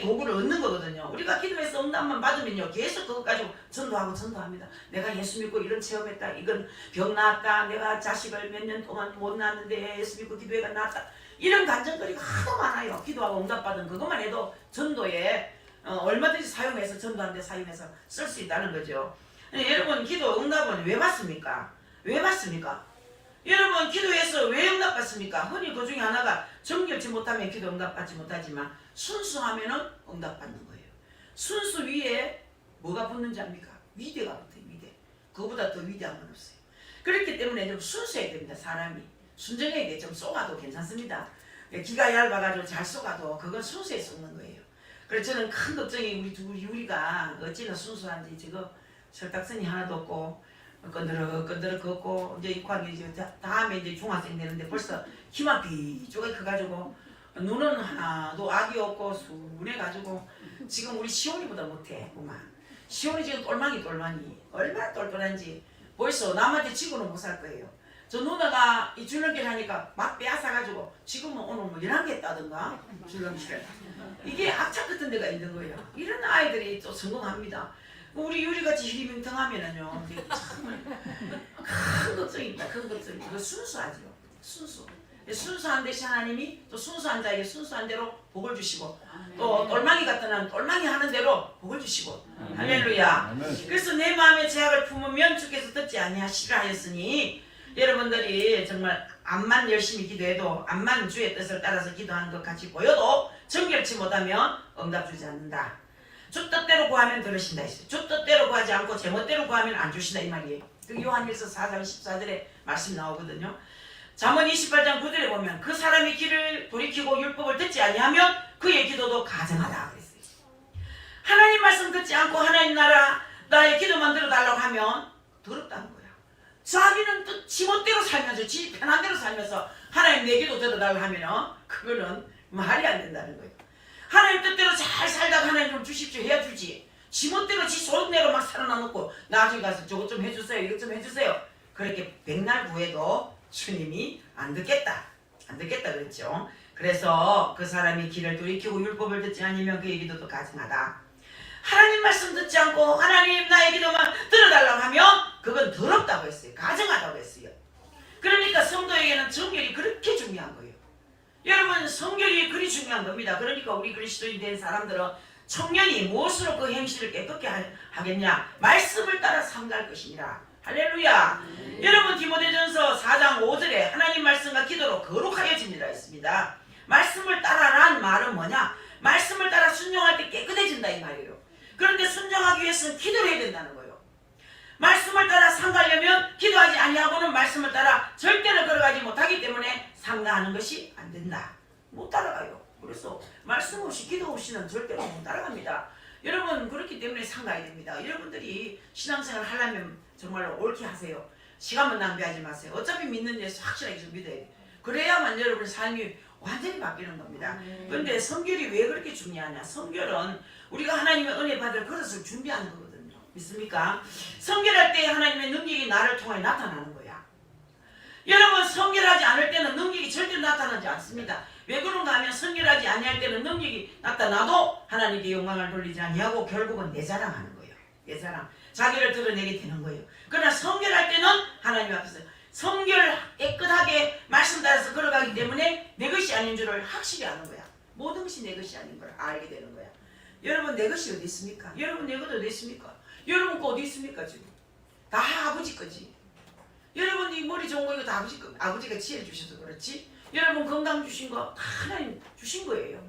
도구를 얻는 거거든요. 우리가 기도해서 응답만 받으면요 계속 그것 가지고 전도합니다. 내가 예수 믿고 이런 체험했다. 이건 병 나았다. 내가 자식을 몇 년 동안 못 낳았는데 예수 믿고 기도해가 나았다. 이런 감정거리가 하도 많아요. 기도하고 응답받은 그것만 해도 전도에 얼마든지 사용해서 전도하는 데 사용해서 쓸 수 있다는 거죠. 여러분, 기도 응답은 왜 받습니까? 왜 받습니까? 여러분, 기도해서 왜 응답받습니까? 흔히 그 중에 하나가 정결치 못하면 기도 응답받지 못하지만 순수하면 응답받는 거예요. 순수 위에 뭐가 붙는지 압니까? 위대가 붙어요. 위대. 그거보다 더 위대한 건 없어요. 그렇기 때문에 좀 순수해야 됩니다. 사람이 순정해야 돼. 좀 쏘가도 괜찮습니다. 기가 얇아가지고 잘 쏘가도 그건 순수해 쏘는 거예요. 그래서 저는 큰 걱정이 우리 유리가 어찌나 순수한지. 저거 설탁선이 하나도 없고 끈드럭 걷고 이제 입학이 이제 다음에 이제 중학생 되는데 벌써 키만 비쪽에 커가지고 눈은 하나도 악이 없고 순해가지고 지금 우리 시온이보다 못해. 그만 시온이 지금 똘망이 얼마나 똘똘한지 벌써 남한테 지고는 못 살 거예요. 저 누나가 이 줄넘기를 하니까 막 빼앗아가지고 지금은 오늘 뭐 11개 했다던가 줄넘기를. 이게 악착 같은 데가 있는 거예요. 이런 아이들이 또 성공합니다. 우리 유리같이 힘이 뭉텅하면은요 정말 큰 걱정입니다. 큰 걱정이. 그거 순수하죠. 순수한 대신 하나님이 또 순수한 자에게 순수한 대로 복을 주시고 또 똘망이 같은 한 똘망이 하는 대로 복을 주시고. 할렐루야. 그래서 내 마음에 죄악을 품으면 주께서 듣지 아니하시리라 하였으니 여러분들이 정말 암만 열심히 기도해도 암만 주의 뜻을 따라서 기도하는 것 같이 보여도 정결치 못하면 응답 주지 않는다. 주 뜻대로 구하면 들으신다 했어요. 주 뜻대로 구하지 않고 제멋대로 구하면 안 주신다 이 말이에요. 그 요한일서 4장 14절에 말씀 나오거든요. 잠언 28장 9절에 보면 그 사람이 길을 돌이키고 율법을 듣지 아니하면 그의 기도도 가증하다 그랬어요. 하나님 말씀 듣지 않고 하나님 나라 나의 기도만 들어달라고 하면 더럽다는 거야. 자기는 또 지멋대로 살면서 지 편한 대로 살면서 하나님 내 기도 들어달라고 하면 그거는 말이 안 된다는 거예요. 하나님 뜻대로 잘 살다가 하나님 좀 주십시오 해야 주지. 지멋대로 지 손내로 막 살아나놓고 나중에 가서 저것 좀 해주세요 이것 좀 해주세요 그렇게 백날 구해도 주님이 안 듣겠다. 안 듣겠다 그랬죠. 그래서 그 사람이 귀를 돌이키고 율법을 듣지 않으면 그의 기도도 가증하다. 하나님 말씀 듣지 않고 하나님 나의 기도만 들어달라고 하면 그건 더럽다고 했어요. 가증하다고 했어요. 그러니까 성도에게는 정결이 그렇게 중요한 거예요. 여러분 성결이 그리 중요한 겁니다. 그러니까 우리 그리스도인 된 사람들은 청년이 무엇으로 그 행실을 깨끗게 하겠냐? 말씀을 따라 삼갈 것이니라. 할렐루야. 여러분 디모데전서 4장 5절에 하나님 말씀과 기도로 거룩하여집니다 했습니다. 말씀을 따라란 말은 뭐냐? 말씀을 따라 순종할 때 깨끗해진다 이 말이에요. 그런데 순종하기 위해서는 기도를 해야 된다는 거예요. 말씀을 따라 삼가려면 기도하지 아니하고는 말씀을 따라 절대로 걸어가지 못하기 때문에 삼가하는 것이 안 된다. 못 따라가요. 그래서 말씀 없이 기도 없이는 절대로 못 따라갑니다. 여러분 그렇기 때문에 삼가야 됩니다. 여러분들이 신앙생활 하려면 정말로 옳게 하세요. 시간만 낭비하지 마세요. 어차피 믿는 예수 확실하게 좀 믿어야 돼요. 그래야만 여러분의 삶이 완전히 바뀌는 겁니다. 그런데 성결이 왜 그렇게 중요하냐? 성결은 우리가 하나님의 은혜 받을 그릇을 준비하는 거거든요. 믿습니까? 성결할 때 하나님의 능력이 나를 통해 나타나는 거야. 여러분 성결하지 않을 때는 능력이 절대로 나타나지 않습니다. 왜 그런가 하면 성결하지 아니할 때는 능력이 나타나도 하나님께 영광을 돌리지 아니하고 결국은 내 자랑하는 거예요. 내 자랑. 자기를 드러내게 되는 거예요. 그러나 성결할 때는 하나님 앞에서 성결 깨끗하게 말씀 따라서 걸어가기 때문에 내 것이 아닌 줄을 확실히 아는 거야. 모든 것이 내 것이 아닌 걸 알게 되는 거야. 여러분 내 것이 어디 있습니까? 여러분 내 것 어디 있습니까? 여러분 거 어디 있습니까 지금? 다 아버지 거지. 여러분 이 머리 좋은 거 이거 다 아버지 거. 아버지가 지혜 주셔서 그렇지. 여러분 건강 주신 거 다 하나님 주신 거예요.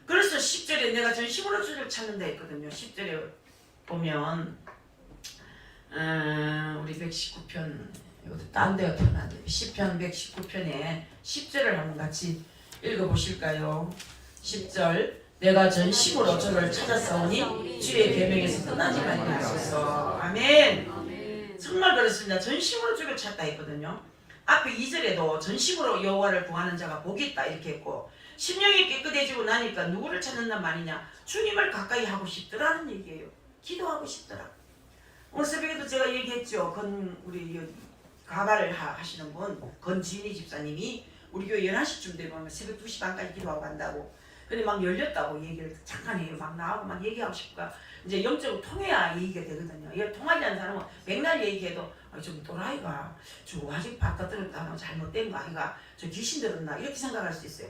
그래서 10절에 내가 전심으로 주를 찾는다 했거든요. 10절에 보면 우리 119편 딴 데가 편한데 10편 119편에 10절을 한번 같이 읽어보실까요? 10절 내가 전심으로 주를 찾았사오니 주의 계명에서 떠나지 말리옵소서. 아멘. 정말 그렇습니다. 전심으로 주를 찾다 했거든요. 앞에 2절에도 전심으로 여호와를 구하는 자가 복이 있다 이렇게 했고 심령이 깨끗해지고 나니까 누구를 찾는단 말이냐? 주님을 가까이 하고 싶더라는 얘기예요. 기도하고 싶더라. 오늘 새벽에도 제가 얘기했죠. 우리 가발을 하시는 분 건지은이 집사님이 우리 교회 11시쯤 되면 새벽 2시 반까지 기도하고 간다고. 근데 막 열렸다고 얘기를 잠깐 해요. 막 나하고 막 얘기하고 싶을까. 이제 영적으로 통해야 얘기가 되거든요. 이걸 통하지 않는 사람은 맥날 얘기해도 좀 또라이가 저 아직 바다 들었다 하면 잘못된 거 아이가 저 귀신 들었나 이렇게 생각할 수 있어요.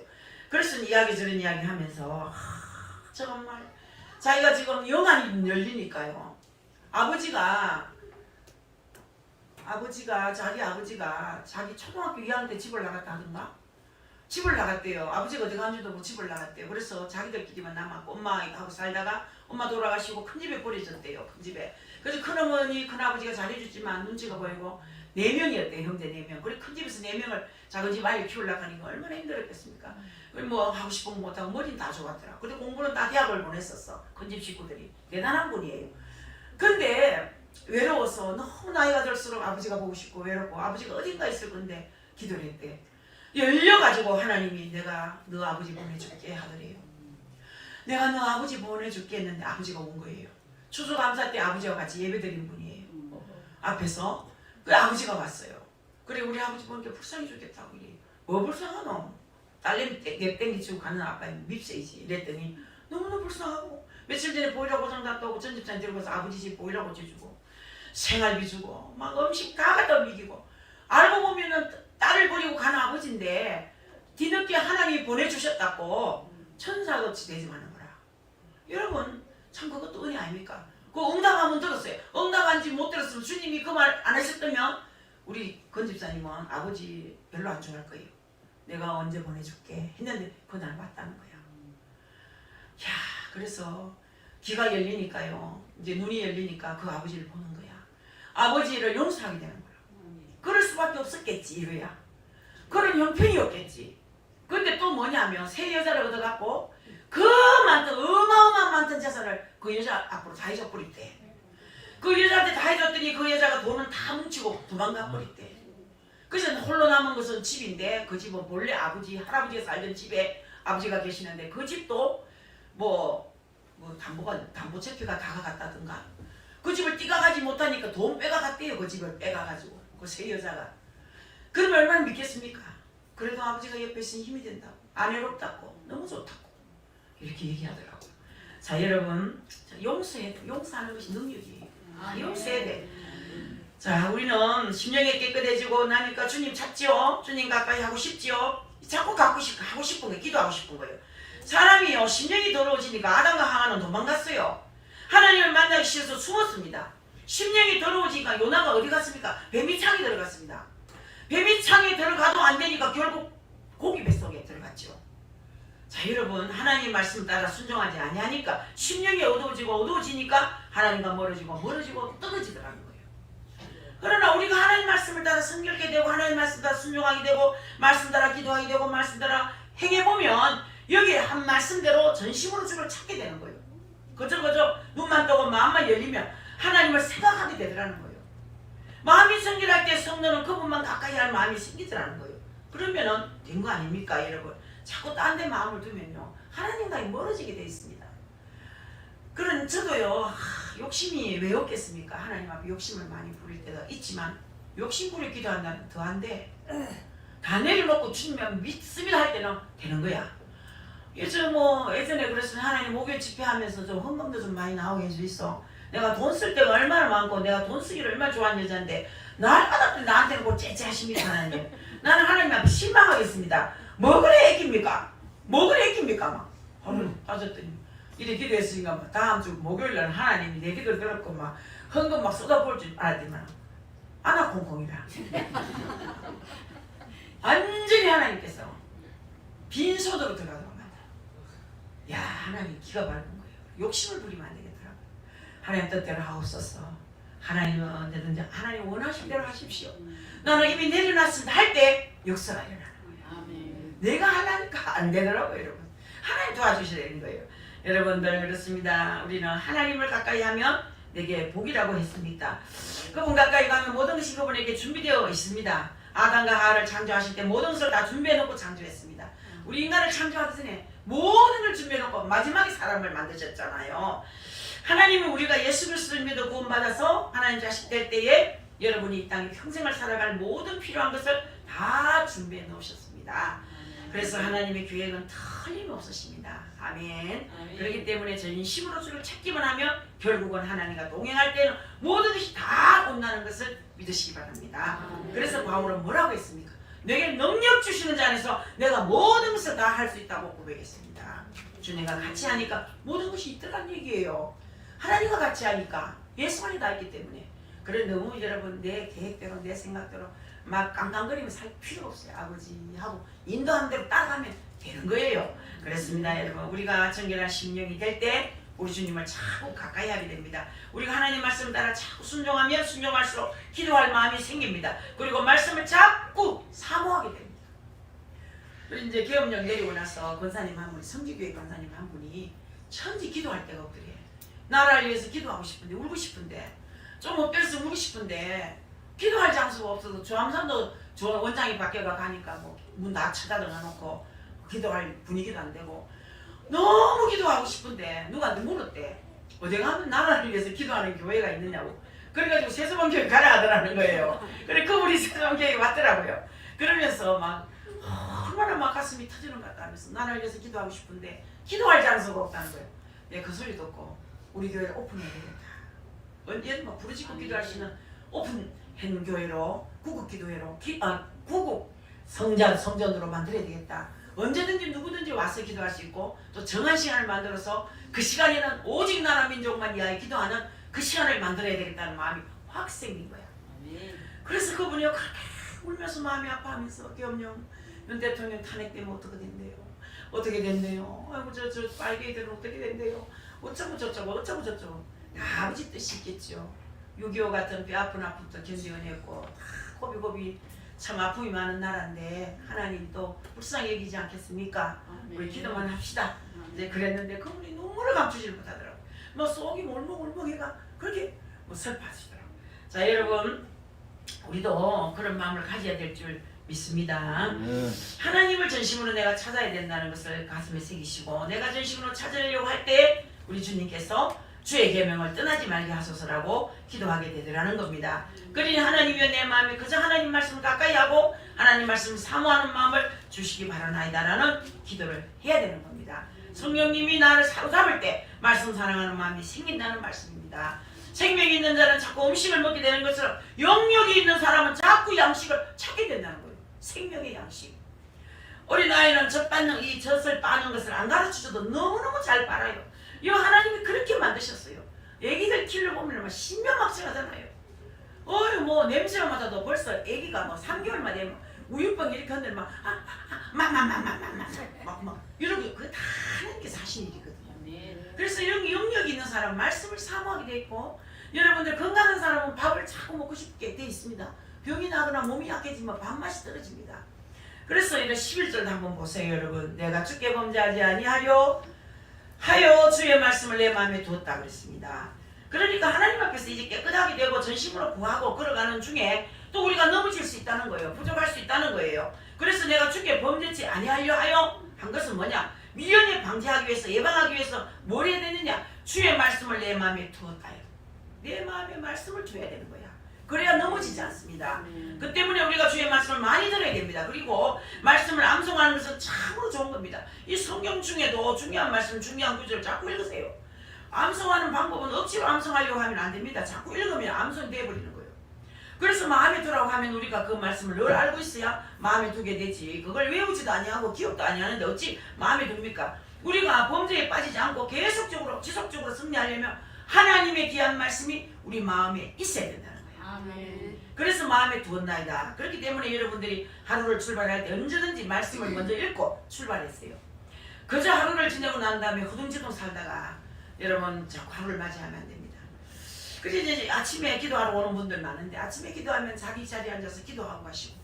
그래서 이야기저런 이야기 하면서 정말 자기가 지금 영안이 열리니까요. 자기 아버지가 자기 초등학교 2학년 때 집을 나갔다 하던가? 집을 나갔대요. 아버지가 어디 간지도 모르고 집을 나갔대요. 그래서 자기들끼리만 남았고 엄마하고 살다가 엄마 돌아가시고 큰 집에 버려졌대요. 큰 집에. 그래서 큰어머니, 큰아버지가 잘해줬지만 눈치가 보이고 4명이었대요. 형제 4명. 그래 큰 집에서 4명을 작은 집 아이를 키우려고 하니까 얼마나 힘들었겠습니까? 뭐 하고 싶은 거 못하고 머리는 다 좋았더라. 근데 공부는 다 대학을 보냈었어. 큰 집 식구들이. 대단한 분이에요. 근데 외로워서 너무 나이가 들수록 아버지가 보고 싶고 외롭고 아버지가 어딘가 있을 건데 기도를 했대. 열려가지고 하나님이 내가 너 아버지 보내줄게 하더래요. 내가 너 아버지 보내줄게 했는데 아버지가 온 거예요. 추수감사 때 아버지와 같이 예배드린 분이에요. 앞에서 그 아버지가 왔어요. 그래 우리 아버지 보니까 불쌍해 죽겠다고 이래요. 뭐 불쌍하노? 딸내미 땡기치고 가는 아빠의 밉세이지 이랬더니 너무너무 불쌍하고 며칠 전에 보일러 고장 났다고 전집사님 들고서 아버지 집 보일러 고쳐주고 생활비 주고 막 음식 다 갖다 먹이고 알고 보면은 딸을 버리고 가는 아버지인데 뒤늦게 하나님이 보내주셨다고 천사같이 대접하는 거라. 여러분 참 그것도 은혜 아닙니까? 그 응답하면 들었어요. 응답한지 못 들었으면 주님이 그 말 안 하셨다면 우리 건집사님은 아버지 별로 안 좋아할 거예요. 내가 언제 보내줄게 했는데 그날 왔다는 거야. 야 그래서 귀가 열리니까요. 이제 눈이 열리니까 그 아버지를 보는 거야. 아버지를 용서하게 되는 거야. 그럴 수밖에 없었겠지 이거야. 그런 형편이 없겠지. 근데 또 뭐냐면 새 여자를 얻어갖고 그 많던 어마어마한 많던 재산을 그 여자 앞으로 다 해줘버렸대. 그 여자한테 다 해줬더니 그 여자가 돈은 다 뭉치고 도망가 버렸대. 그래서 홀로 남은 것은 집인데 그 집은 본래 아버지 할아버지가 살던 집에 아버지가 계시는데 그 집도 뭐 담보 체표가 다가갔다든가 그 집을 띠가가지 못하니까 돈 빼가갔대요. 그 집을 빼가가지고 그 새 여자가. 그럼 얼마나 믿겠습니까? 그래도 아버지가 옆에 있으니 힘이 된다고, 안 외롭다고, 너무 좋다고 이렇게 얘기하더라고요. 자, 여러분, 용서하는 것이 능력이에요. 용서해야 돼. 자, 우리는 심령이 깨끗해지고 나니까 주님 찾지요. 주님 가까이 하고 싶지요. 자꾸 하고 싶은 거, 기도하고 싶은 거예요. 사람이요, 심령이 더러워지니까 아담과 하와는 도망갔어요. 하나님을 만나기 싫어서 숨었습니다. 심령이 더러워지니까 요나가 어디 갔습니까? 뱀이 창에 들어갔습니다. 뱀이 창에 들어가도 안 되니까 결국 고기 뱃속에 들어갔죠. 자, 여러분, 하나님 말씀 따라 순종하지 아니하니까 심령이 어두워지니까 하나님과 멀어지고 떨어지더라는 거예요. 그러나 우리가 하나님 말씀을 따라 성결케 되고 하나님 말씀 따라 순종하게 되고 말씀 따라 기도하게 되고 말씀 따라 행해보면 여기에 한 말씀대로 전심으로 주를 찾게 되는 거예요. 그저 눈만 뜨고 마음만 열리면 하나님을 생각하게 되더라는 거예요. 마음이 성결할 때 성도는 그분만 가까이 할 마음이 생기더라는 거예요. 그러면은 된 거 아닙니까, 여러분? 자꾸 딴 데 마음을 두면요, 하나님과 멀어지게 돼 있습니다. 그런 저도요, 욕심이 왜 없겠습니까? 하나님 앞에 욕심을 많이 부릴 때가 있지만 욕심 부려 기도한다면 더한데 다 내려놓고 주님을 믿습니다 할 때는 되는 거야. 예전에 그랬으면 하나님 목요일 집회하면서 좀 헌금도 좀 많이 나오게 해주있어. 내가 돈 쓸 때가 얼마나 많고 내가 돈 쓰기를 얼마나 좋아하는 여자인데 날마다 나한테는 꼭 째째하십니까 하나님. 나는 하나님 앞에 실망하겠습니다. 뭐 그래 애깁니까? 막 빠졌더니 이래 기도했으니까 막 다음 주 목요일날 하나님이 내 기도를 들었고 막 헌금 막 쏟아볼 줄 알았지만 아나콩콩이라 완전히 하나님께서 빈소도로 들어가도록 만들어. 야, 하나님 기가 밝은 거예요. 욕심을 부리면 안 되겠더라고요. 하나님 뜻대로 하옵소서. 하나님은 언제든지 하나님 원하신 대로 하십시오. 나는 이미 내려놨습니다 할 때 역사가 일어나는 거예요. 내가 하나니까 안 되더라고요, 여러분. 하나님 도와주셔야 되는 거예요. 여러분들, 그렇습니다. 우리는 하나님을 가까이 하면 내게 복이라고 했습니다. 그분 가까이 가면 모든 것이 그분에게 준비되어 있습니다. 아담과 하와를 창조하실 때 모든 것을 다 준비해놓고 창조했습니다. 우리 인간을 창조하기 전에 모든 걸 준비해놓고 마지막에 사람을 만드셨잖아요. 하나님은 우리가 예수 그리스도를 믿어 구원받아서 하나님 자식 될 때에 여러분이 이 땅에 평생을 살아갈 모든 필요한 것을 다 준비해 놓으셨습니다. 그래서 하나님의 계획은 틀림없으십니다. 아멘. 그렇기 때문에 전심으로 주를 찾기만 하면 결국은 하나님과 동행할 때는 모든 것이 다 온다는 것을 믿으시기 바랍니다. 그래서 바울은 뭐라고 했습니까? 내게 능력 주시는 자 안에서 내가 모든 것을 다 할 수 있다고 고백했습니다. 주님과 같이 하니까 모든 것이 있더란 얘기예요. 하나님과 같이 하니까 예수만이 다 있기 때문에. 그래, 너무 여러분 내 계획대로 내 생각대로 막 깡깡거리면 살 필요 없어요. 아버지 하고 인도한 대로 따라가면 되는 거예요. 그렇습니다, 여러분. 우리가 정결한 심령이 될 때 우리 주님을 자꾸 가까이 하게 됩니다. 우리가 하나님 말씀을 따라 자꾸 순종하면 순종할수록 기도할 마음이 생깁니다. 그리고 말씀을 자꾸 사모하게 됩니다. 그리고 이제 계엄령 내리고 나서 권사님 한 분이, 성지교회 권사님 한 분이 천지 기도할 데가 없더래. 나라를 위해서 기도하고 싶은데, 울고 싶은데, 좀 엎드려서 울고 싶은데 기도할 장소가 없어서 주암산도 원장이 바뀌어가 가니까 뭐 문 다 쳐다가 놓고 기도할 분위기도 안 되고 너무 기도하고 싶은데 누구한테 물었대. 어디 가면 나라를 위해서 기도하는 교회가 있느냐고. 그래가지고 세수방교회 가라 하더라는 거예요. 그래, 그분이 세수방교회에 왔더라고요. 그러면서 막 얼마나 막 가슴이 터지는 것 같다면서 나라를 위해서 기도하고 싶은데 기도할 장소가 없다는 거예요. 내가 그 소리 듣고 우리 교회를 오픈해야 되겠다. 언제든 막 부르짖고 기도할 수 있는 오픈한 교회로, 구국 기도회로, 구국 성전으로 만들어야 되겠다. 언제든지 누구든지 와서 기도할 수 있고 또 정한 시간을 만들어서 그 시간에는 오직 나라 민족만 위하여 기도하는 그 시간을 만들어야 되겠다는 마음이 확 생긴 거야. 그래서 그분이 그렇게 울면서 마음이 아파하면서 계엄령 윤 대통령 탄핵되면 어떻게 된대요? 어떻게 된대요? 아이고 저 빨개이들은 어떻게 된대요? 어쩌고 저쩌고 아버지 뜻이 있겠죠. 6.25 같은 뼈아픈 아픔도 견디어냈고 다 고비고비 참 아픔이 많은 나라인데 하나님 또 불쌍히 여기지 않겠습니까? 우리 기도만 합시다. 이제 그랬는데 그분이 눈물을 감추지 못하더라고요. 뭐 속이 울먹울먹해가 그렇게 뭐 슬퍼하시더라고요. 자, 여러분, 우리도 그런 마음을 가져야 될 줄 믿습니다. 하나님을 전심으로 내가 찾아야 된다는 것을 가슴에 새기시고 내가 전심으로 찾으려고 할 때 우리 주님께서 주의 계명을 떠나지 말게 하소서라고 기도하게 되더라는 겁니다. 그러니 하나님이여 내 마음에 그저 하나님 말씀을 가까이 하고 하나님 말씀을 사모하는 마음을 주시기 바라나이다라는 기도를 해야 되는 겁니다. 성령님이 나를 사로잡을 때 말씀 사랑하는 마음이 생긴다는 말씀입니다. 생명이 있는 자는 자꾸 음식을 먹게 되는 것처럼 영역이 있는 사람은 자꾸 양식을 찾게 된다는 거예요. 생명의 양식. 어린아이는 이 젖을 빠는 것을 안 가르쳐줘도 너무너무 잘 빨아요. 이 하나님이 그렇게 만드셨어요. 애기들 키워보면 막 신명막측하잖아요. 뭐 냄새가 맡아도 벌써 애기가 뭐 3개월만 되면 우유병 이렇게 흔들면 막 이러고 그게 다 하나님께 하신 일이거든요. 그래서 이런 영역이 있는 사람은 말씀을 사모하게 돼 있고, 여러분들 건강한 사람은 밥을 자꾸 먹고 싶게 돼 있습니다. 병이 나거나 몸이 약해지면 밥맛이 떨어집니다. 그래서 이런 11절도 한번 보세요. 여러분, 내가 주께 범죄하지 아니하려 하여 주의 말씀을 내 마음에 두었다 그랬습니다. 그러니까 하나님 앞에서 이제 깨끗하게 되고 전심으로 구하고 걸어가는 중에 또 우리가 넘어질 수 있다는 거예요. 부족할 수 있다는 거예요. 그래서 내가 주께 범죄치 아니하려 하여 한 것은 뭐냐? 미련에 방지하기 위해서, 예방하기 위해서 뭘 해야 되느냐? 주의 말씀을 내 마음에 두었다요. 내 마음에 말씀을 두어야 되는 거야. 그래야 넘어지지 않습니다. 그 때문에 우리가 주의 말씀을 많이 들어야 됩니다. 그리고 말씀을 암송하는 것은 참으로 좋은 겁니다. 이 성경 중에도 중요한 말씀, 중요한 구절을 자꾸 읽으세요. 암송하는 방법은 억지로 암송하려고 하면 안 됩니다. 자꾸 읽으면 암송이 되어버리는 거예요. 그래서 마음에 두라고 하면 우리가 그 말씀을 늘 알고 있어야 마음에 두게 되지. 그걸 외우지도 아니하고 기억도 아니하는데 어찌 마음에 둡니까? 우리가 범죄에 빠지지 않고 계속적으로 지속적으로 승리하려면 하나님의 귀한 말씀이 우리 마음에 있어야 된다는 거예요. 아멘. 그래서 마음에 두었나이다. 그렇기 때문에 여러분들이 하루를 출발할 때 언제든지 말씀을 먼저 읽고 출발했어요. 그저 하루를 지내고 난 다음에 허둥지둥 살다가 여러분 자꾸 하루를 맞이하면 안 됩니다. 그래서 이제 아침에 기도하러 오는 분들 많은데 아침에 기도하면 자기 자리에 앉아서 기도하고 가시고,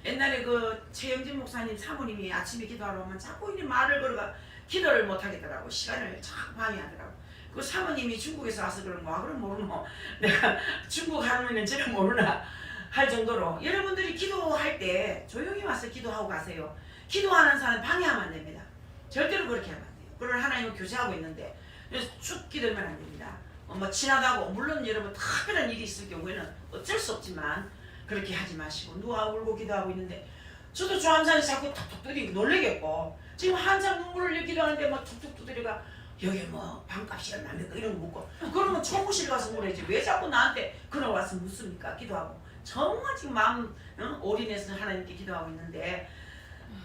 옛날에 그 최영진 목사님 사모님이 아침에 기도하러 오면 자꾸 이 말을 걸어가 기도를 못 하겠더라고. 시간을 자꾸 방해하더라고. 그 사모님이 중국에서 와서 그런 거 그럼 모르노. 내가 중국 하면은 저를 모르나 할 정도로 여러분들이 기도할 때 조용히 와서 기도하고 가세요. 기도하는 사람 방해하면 안 됩니다. 절대로 그렇게 하면 안 돼요. 그걸 하나님은 교제하고 있는데 그래서 쭉 기도하면 안 됩니다. 뭐 친하다고 물론 여러분 특별한 일이 있을 경우에는 어쩔 수 없지만 그렇게 하지 마시고, 누가 울고 기도하고 있는데 저도 조함산이 자꾸 툭툭 두드리고 놀래겠고, 지금 한참 눈물을 흘리기도 하는데 막 툭툭 두드리가 여기 뭐 방값이 얼마입니까 이런 거 묻고, 그러면 총무실 가서 물어야지 왜 자꾸 나한테 그러 와서 묻습니까? 기도하고 정말 지금 마음 올인해서 하나님께 기도하고 있는데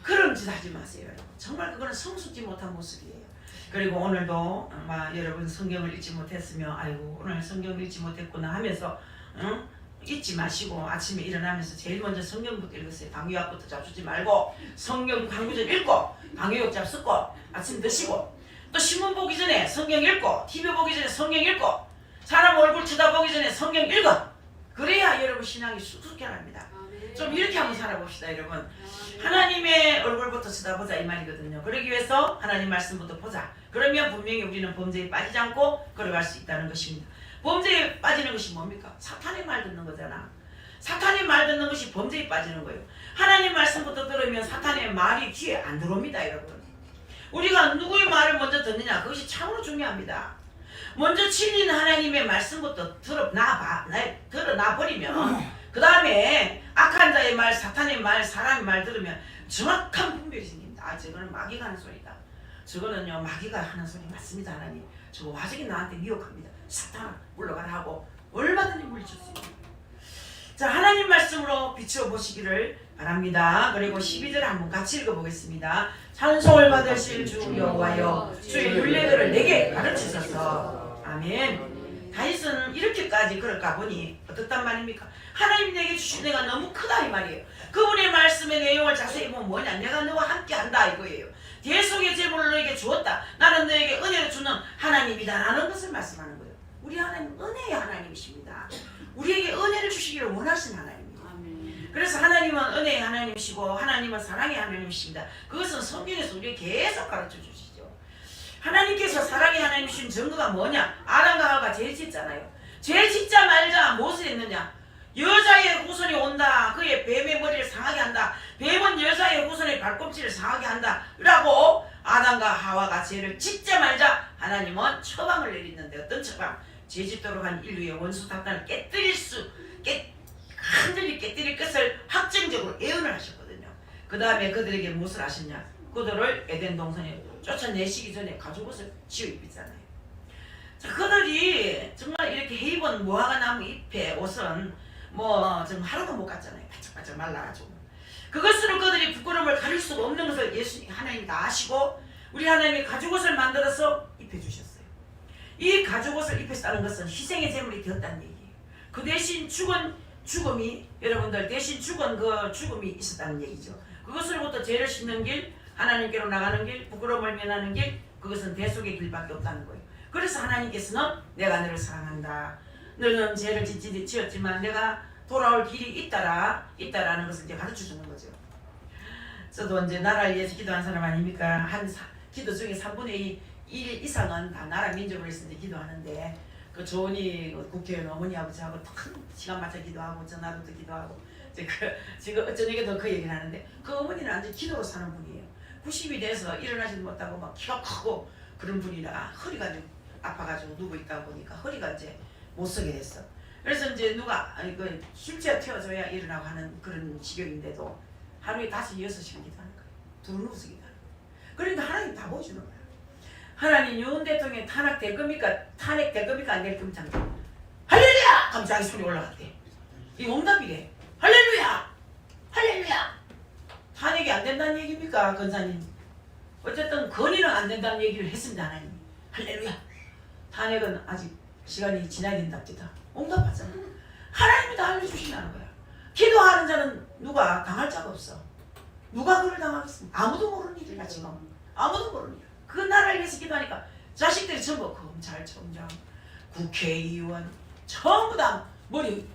그런 짓 하지 마세요. 여러분. 정말 그거는 성숙지 못한 모습이에요. 그리고 오늘도 아마 여러분 성경을 읽지 못했으면 아이고 오늘 성경을 읽지 못했구나 하면서 잊지 마시고 아침에 일어나면서 제일 먼저 성경부터 읽으세요. 방유약부터 잡수지 말고 성경 광구절 읽고 방유역잡 쓰고 아침 드시고, 또 신문 보기 전에 성경 읽고 TV 보기 전에 성경 읽고 사람 얼굴 쳐다보기 전에 성경 읽어. 그래야 여러분 신앙이 쑥쑥해납니다. 좀 이렇게 한번 살아봅시다. 여러분, 하나님의 얼굴부터 쳐다보자 이 말이거든요. 그러기 위해서 하나님 말씀부터 보자. 그러면 분명히 우리는 범죄에 빠지지 않고 걸어갈 수 있다는 것입니다. 범죄에 빠지는 것이 뭡니까? 사탄의 말 듣는 거잖아. 사탄의 말 듣는 것이 범죄에 빠지는 거예요. 하나님 말씀부터 들으면 사탄의 말이 귀에 안 들어옵니다. 여러분, 우리가 누구의 말을 먼저 듣느냐, 그것이 참으로 중요합니다. 먼저 진리인 하나님의 말씀부터 드러나 버리면 그 다음에 악한 자의 말, 사탄의 말, 사람의 말 들으면 정확한 분별이 생깁니다. 아, 저거는 마귀가 하는 소리다. 저거는요 마귀가 하는 소리 맞습니다. 하나님, 저거 화적이 나한테 미혹합니다. 사탄아 물러가라 하고 얼마든지 물리칠 수 있습니다. 자, 하나님 말씀으로 비춰보시기를 바랍니다. 그리고 12절 한번 같이 읽어보겠습니다. 찬송을 받으실 주 여호와여, 주의 율례들을 내게 가르치소서. 아멘. 다윗은 이렇게까지 그럴까 보니 어떻단 말입니까? 하나님 내게 주신 내가 너무 크다 이 말이에요. 그분의 말씀의 내용을 자세히 보면 뭐냐, 내가 너와 함께 한다 이거예요. 대속의 제물을 너에게 주었다. 나는 너에게 은혜를 주는 하나님이다 라는 것을 말씀하는 거예요. 우리 하나님 은혜의 하나님이십니다. 우리에게 은혜를 주시기를 원하시는 하나님입니다. 그래서 하나님은 은혜의 하나님이시고 하나님은 사랑의 하나님이십니다. 그것은 성경에서 우리에게 계속 가르쳐 주시죠. 하나님께서 사랑의 하나님이신 증거가 뭐냐? 아담과 하와가 죄 짓잖아요. 죄 짓자마자 무엇을 했느냐? 여자의 후손이 온다. 그의 뱀의 머리를 상하게 한다. 뱀은 여자의 후손의 발꿈치를 상하게 한다. 라고 아담과 하와가 죄를 짓자마자 하나님은 처방을 내리는데 어떤 처방? 죄짓도록 한 인류의 원수 사탄을 완전히 깨뜨릴 것을 확정적으로 예언을 하셨거든요. 그 다음에 그들에게 무엇을 하셨냐? 그들을 에덴 동산에 쫓아내시기 전에 가죽옷을 지어 입히잖아요. 자, 그들이 정말 이렇게 해입은 무화과 나무 잎에 옷은 뭐 정말 하루도 못 갔잖아요. 바짝바짝 말라가지고. 그것으로 그들이 부끄러움을 가릴 수가 없는 것을 하나님이 다 아시고 우리 하나님이 가죽옷을 만들어서 입혀주셨어요. 이 가죽옷을 입혔다는 것은 희생의 제물이 되었다는 얘기예요. 그 대신 죽음이 여러분들 대신 죽은 그 죽음이 있었다는 얘기죠. 그것으로부터 죄를 씻는 길, 하나님께로 나가는 길, 부끄러움을 면하는 길, 그것은 대속의 길밖에 없다는 거예요. 그래서 하나님께서는 내가 너를 사랑한다. 너는 죄를 지었지만 내가 돌아올 길이 있다라는 것을 이제 가르쳐 주는 거죠. 저도 이제 나라를 위해서 기도한 사람 아닙니까? 기도 중에 3분의 1 이상은 다 나라 민족을 위해서 이제 기도하는데 그 조은희 국회의원 어머니 아버지하고 큰 시간 맞춰 기도하고 전화로도 기도하고 지금 저녁에도 그 얘기를 하는데 그 어머니는 완전 기도로 사는 분이에요. 90이 돼서 일어나지도 못하고 막 키가 크고 그런 분이라 허리가 좀 아파가지고 누워 있다 보니까 허리가 이제 못 서게 됐어. 그래서 이제 누가 그 휠체어 태워줘야 일어나고 하는 그런 지경인데도 하루에 5-6시간 기도하는 거예요. 둘 누워서 기도하는 거예요. 그러니까 하나님 다 보여주는 거예요. 하나님 윤 대통령이 탄핵될 겁니까 안 될 겁니까? 할렐루야! 그럼 자기 소리 올라갔대. 이 응답이래. 할렐루야! 할렐루야! 탄핵이 안 된다는 얘기입니까? 권사님. 어쨌든 건의는 안 된다는 얘기를 했습니다. 하나님. 할렐루야! 탄핵은 아직 시간이 지나야 된답니다. 응답하잖아. 하나님이 다 알려주신다는 거야. 기도하는 자는 누가 당할 자가 없어. 누가 그걸 당하겠습니까? 아무도 모르는 일이라 지금. 아무도 모르는 일. 그 나라를 위해서 기도하니까 자식들이 전부 검찰총장, 국회의원 전부 다 머리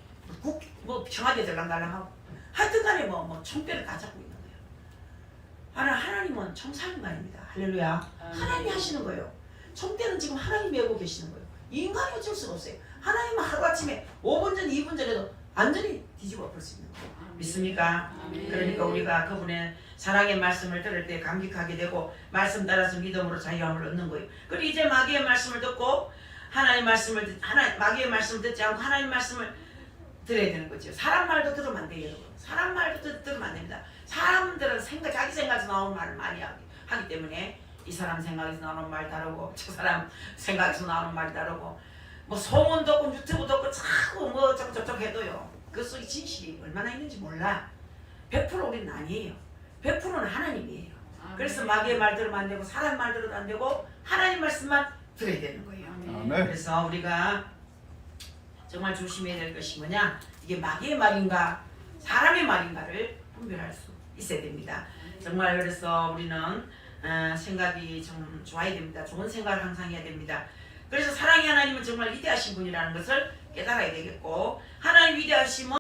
청와대 들랑달랑하고 하여튼간에 뭐 총대를 다 잡고 있는 거예요. 하나님은 총사령관입니다. 할렐루야. 하나님이 하시는 거예요. 총대는 지금 하나님이 메고 계시는 거예요. 인간이 어쩔 수가 없어요. 하나님은 하루아침에 5분 전, 2분 전에도 완전히 뒤집어 엎을 수 있는 거예요. 믿습니까? 그러니까 우리가 그분의 사랑의 말씀을 들을 때 감격하게 되고 말씀 따라서 믿음으로 자유함을 얻는 거예요. 그리고 이제 마귀의 말씀을 듣고 마귀의 말씀을 듣지 않고 하나님 말씀을 들어야 되는 거죠. 사람 말도 들으면 안 돼요, 여러분. 사람 말도 들으면 안 됩니다. 사람들은 자기 생각에서 나오는 말을 많이 하기 때문에 이 사람 생각에서 나오는 말 다르고 저 사람 생각에서 나오는 말 다르고 뭐 소문 듣고 유튜브 듣고 자꾸 뭐 저쪽 해도요. 그 속에 진실이 얼마나 있는지 몰라. 100% 우리는 아니에요. 100%는 하나님이에요. 그래서 마귀의 말 들으면 안 되고 사람 말 들어도 안 되고 하나님 말씀만 들어야 되는 거예요. 그래서 우리가 정말 조심해야 될 것이 뭐냐, 이게 마귀의 말인가 사람의 말인가를 분별할 수 있어야 됩니다. 정말 그래서 우리는 생각이 좀 좋아야 됩니다. 좋은 생각을 항상 해야 됩니다. 그래서 사랑의 하나님은 정말 위대하신 분이라는 것을 깨달아야 되겠고, 하나님 위대하심은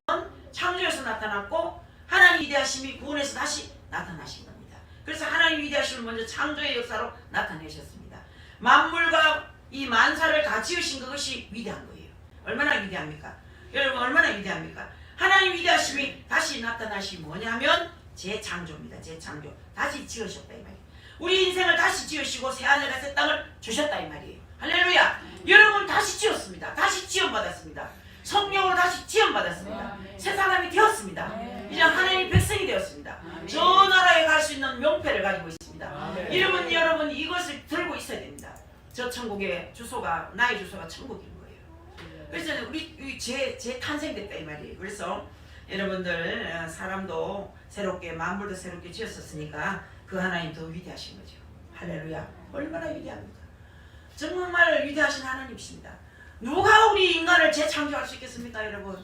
창조에서 나타났고 하나님 위대하심이 구원에서 다시 나타나신 겁니다. 그래서 하나님 위대하심을 먼저 창조의 역사로 나타내셨습니다. 만물과 이 만사를 다 지으신 그것이 위대한 거예요. 얼마나 위대합니까? 여러분 얼마나 위대합니까? 하나님 위대하심이 다시 나타나심이 뭐냐면 재창조입니다. 재창조. 다시 지으셨다 이 말이에요. 우리 인생을 다시 지으시고 새하늘과 새 땅을 주셨다 이 말이에요. 할렐루야. 여러분 다시 지었습니다. 다시 지원받았습니다. 성령으로 다시 지원받았습니다. 새 사람이 되었습니다. 이제 하나님의 백성이 되었습니다. 저 나라에 갈 수 있는 명패를 가지고 있습니다. 여러분 이것을 들고 있어야 됩니다. 저 천국의 주소가 나의 주소가 천국인 거예요. 그래서 우리 제 탄생됐다 이 말이에요. 그래서 여러분들 사람도 새롭게 만물도 새롭게 지었었으니까 그 하나님 더 위대하신 거죠. 할렐루야. 얼마나 위대합니까? 정말 위대하신 하나님이십니다. 누가 우리 인간을 재창조할 수 있겠습니까, 여러분?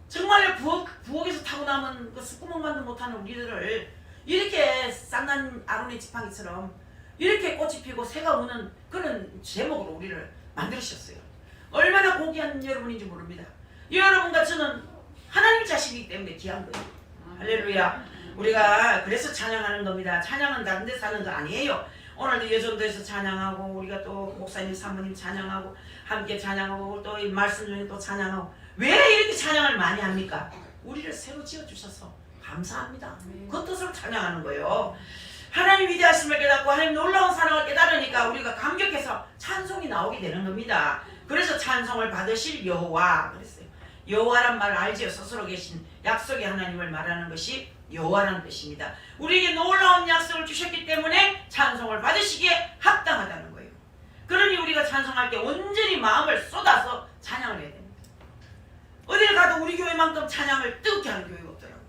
정말 부엌에서 타고 남은 그 숯구멍만도 못하는 우리들을 이렇게 쌍난 아론의 지팡이처럼 이렇게 꽃이 피고 새가 우는 그런 제목으로 우리를 만들으셨어요. 얼마나 고귀한 여러분인지 모릅니다. 여러분과 저는 하나님 자식이기 때문에 귀한 거예요. 할렐루야. 우리가 그래서 찬양하는 겁니다. 찬양은 다른 데서 하는 거 아니에요. 오늘도 여전도에서 찬양하고 우리가 또 목사님 사모님 찬양하고 함께 찬양하고 또 이 말씀 중에 또 찬양하고 왜 이렇게 찬양을 많이 합니까? 우리를 새로 지어주셔서 감사합니다. 그 뜻으로 찬양하는 거예요. 하나님 위대하심을 깨닫고 하나님 놀라운 사랑을 깨달으니까 우리가 감격해서 찬송이 나오게 되는 겁니다. 그래서 찬송을 받으실 여호와 그랬어요. 여호와란 말을 알지요. 스스로 계신 약속의 하나님을 말하는 것이 여호와라는 뜻입니다. 우리에게 놀라운 약속을 주셨기 때문에 찬송을 받으시기에 합당하다는 거예요. 그러니 우리가 찬송할 때 온전히 마음을 쏟아서 찬양을 해야 됩니다. 어딜 가도 우리 교회만큼 찬양을 뜨겁게 하는 교회가 없더라고요.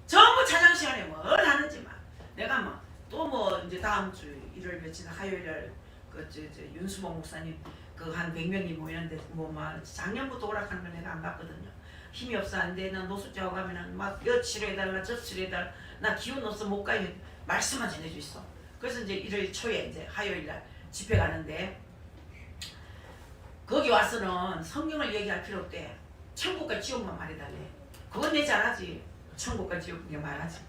전부 찬양 시간에 뭘 하는지만 내가 또 이제 다음 주 일요일 며칠 화요일날 윤수봉 목사님 한 100명이 모이는데 작년부터 오락하는 걸 내가 안 봤거든요. 힘이 없어 안 돼. 나 노숙자고 가면은 여 치료해달라 저 치료해달라 나 기운 없어 못 가요. 말씀만 전해주 있어. 그래서 이제 일요일 초에 이제 화요일날 집회 가는데 거기 와서는 성경을 얘기할 필요 없대. 천국과 지옥만 말해달래. 그건 내 잘하지. 천국과 지옥 그냥 말하지.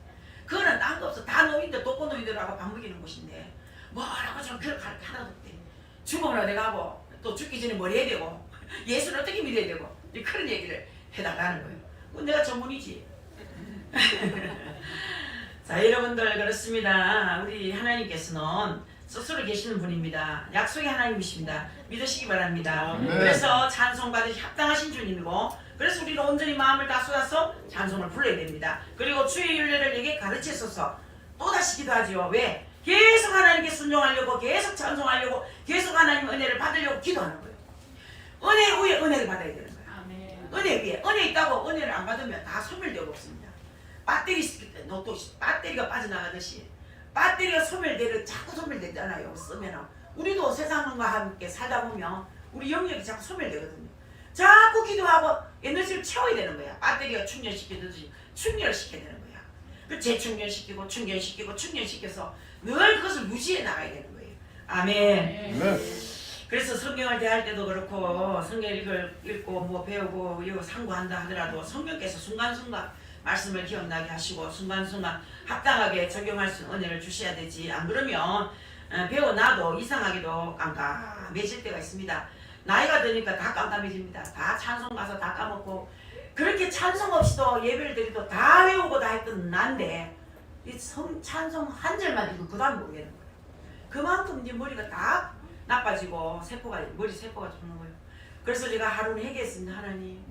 그거는 딴 거 없어. 다 노인들 독거노인들하고 밥 먹이는 곳인데 뭐라고 좀 그렇게 할 게 하나도 없대. 죽으면 어디 가고 또 죽기 전에 뭘 해야 되고 예수를 어떻게 믿어야 되고 그런 얘기를 해달라는 거예요. 그건 내가 전문이지. 자 여러분들 그렇습니다. 우리 하나님께서는 스스로 계시는 분입니다. 약속의 하나님이십니다. 믿으시기 바랍니다. 그래서 찬송 받으시 합당하신 주님이고 그래서 우리는 온전히 마음을 다 쏟아서 찬송을 불러야 됩니다. 그리고 주의 윤례를 내게 가르치소서 또다시 기도하지요. 왜? 계속 하나님께 순종하려고 계속 찬송하려고 계속 하나님 은혜를 받으려고 기도하는 거예요. 은혜 위에 은혜를 받아야 되는 거예요. 은혜 위에 은혜 있다고 은혜를 안 받으면 다 소멸되고 없습니다. 배터리 있을 때 또 배터리가 빠져나가듯이 배터리가 소멸되려 자꾸 소멸되잖아요. 쓰면 우리도 세상과 함께 살다 보면 우리 영역이 자꾸 소멸되거든요. 자꾸 기도하고 에너지를 채워야 되는 거야. 배터리가 충전시키듯이 충전을 시켜야 되는 거야. 그 재충전시키고 충전시키고 충전시켜서 늘 그것을 유지해 나가야 되는 거예요. 아멘. 그래서 성경을 대할 때도 그렇고 성경을 읽고 배우고 이거 상고한다 하더라도 성경께서 순간순간 말씀을 기억나게 하시고 순간순간 합당하게 적용할 수 있는 은혜를 주셔야 되지. 안 그러면 배워놔도 이상하게도 깜깜해질 때가 있습니다. 나이가 드니까 다 깜깜해집니다. 다 찬송 가서 다 까먹고 그렇게 찬송 없이도 예배를 드리도 다 외우고 다 했던 난데 이 찬송 한 절만 읽고 그 다음 모르겠는 거예요. 그만큼 이제 머리가 다 나빠지고 머리 세포가 죽는 거예요. 그래서 제가 하루는 회개했습니다. 하나님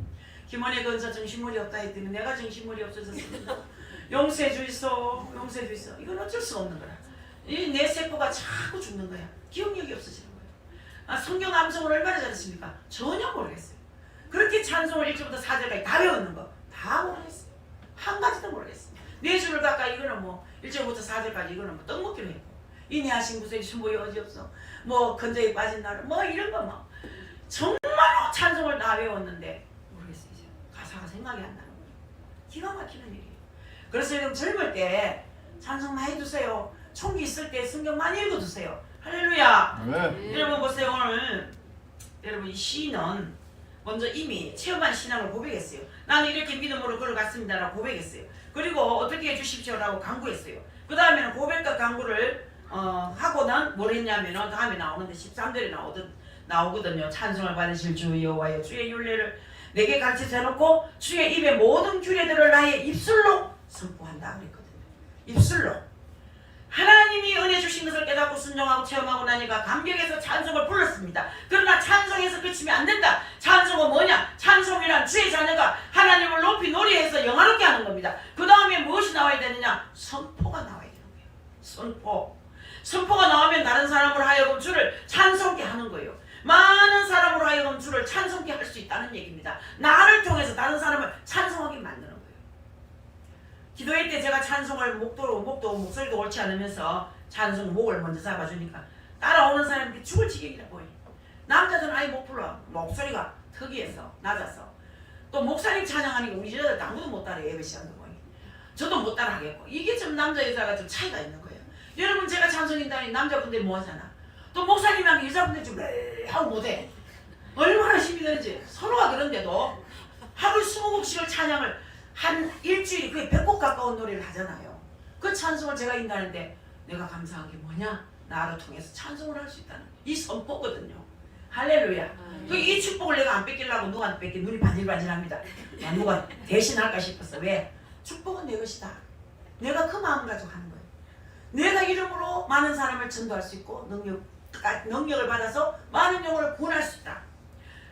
김원혜 건사 정신머리 없다 했더니 내가 정신머리 없어졌습니다. 용서해 주이소 용서해 주이소. 이건 어쩔 수가 없는 거야. 이 내 세포가 자꾸 죽는 거야. 기억력이 없어지는 거예요. 성경 암송을 얼마나 잘했습니까? 전혀 모르겠어요. 그렇게 찬송을 1절부터 4절까지 다 외웠는 거 다 모르겠어요. 한 가지도 모르겠어요. 네 줄을 닦아 이거는 1절부터 4절까지 이거는 떡먹기로 했고 인내하신 구세주 신보이 어지없어 건져에 빠진 나를 이런 거 정말로 찬송을 다 외웠는데 모르겠어요. 이제 가사가 생각이 안 나는 거예요. 기가 막히는 일이에요. 그래서 여러분 젊을 때 찬송 많이 해두세요. 총기 있을 때 성경 많이 읽어두세요. 할렐루야. 여러분 보세요. 오늘 여러분 이 시인은 먼저 이미 체험한 신앙을 고백했어요. 나는 이렇게 믿음으로 걸어갔습니다라고 고백했어요. 그리고 어떻게 해주십시오라고 간구했어요. 그 다음에는 고백과 간구를 하고는 뭘 했냐면은 다음에 나오는데 13절에 나오거든요. 찬송을 받으실 주 여호와여 주의 율례를 내게 가르치셔 해놓고 주의 입의 모든 규례들을 나의 입술로 선포한다 그랬거든요. 입술로. 하나님이 은혜 주신 것을 깨닫고 순종하고 체험하고 나니까 감격해서 찬송을 불렀습니다. 그러나 찬송에서 그치면 안 된다. 찬송은 뭐냐? 찬송이란 주의 자녀가 하나님을 높이 노래해서 영화롭게 하는 겁니다. 그 다음에 무엇이 나와야 되느냐? 선포가 나와야 되는 거예요. 선포. 선포가 나오면 다른 사람으로 하여금 주를 찬송케 하는 거예요. 많은 사람으로 하여금 주를 찬송케 할 수 있다는 얘기입니다. 나를 통해서 다른 사람을 찬송하게 만드는 거예요. 기도할 때 제가 찬송을 목소리도 옳지 않으면서 찬송 목을 먼저 잡아주니까 따라오는 사람들이 죽을 지경이라 보여. 남자들은 아예 못 불러. 목소리가 특이해서 낮아서. 또 목사님 찬양하니까 우리 여자들 아무도 못 따라 예배 시간도 보니. 저도 못 따라 하겠고. 이게 좀 남자 여자가 좀 차이가 있는 거예요. 여러분 제가 찬송인다니 남자분들이 뭐 하잖아. 또 목사님이랑 여자분들이 좀 하고 못해. 얼마나 힘이 드는지. 서로가 그런데도 하루 20곡씩을 찬양을 한 일주일에 그게 100곡 가까운 노래를 하잖아요. 그 찬송을 제가 인다는데 내가 감사한 게 뭐냐? 나를 통해서 찬송을 할 수 있다는 이 선포거든요. 할렐루야. 이 축복을 내가 안 뺏기려고 누구한테 뺏기 눈이 반질반질합니다. 누가 대신할까 싶었어. 왜? 축복은 내 것이다. 내가 그 마음 가지고 하는 거예요. 내가 많은 사람을 전도할 수 있고 능력을 받아서 많은 영혼을 구원할 수 있다.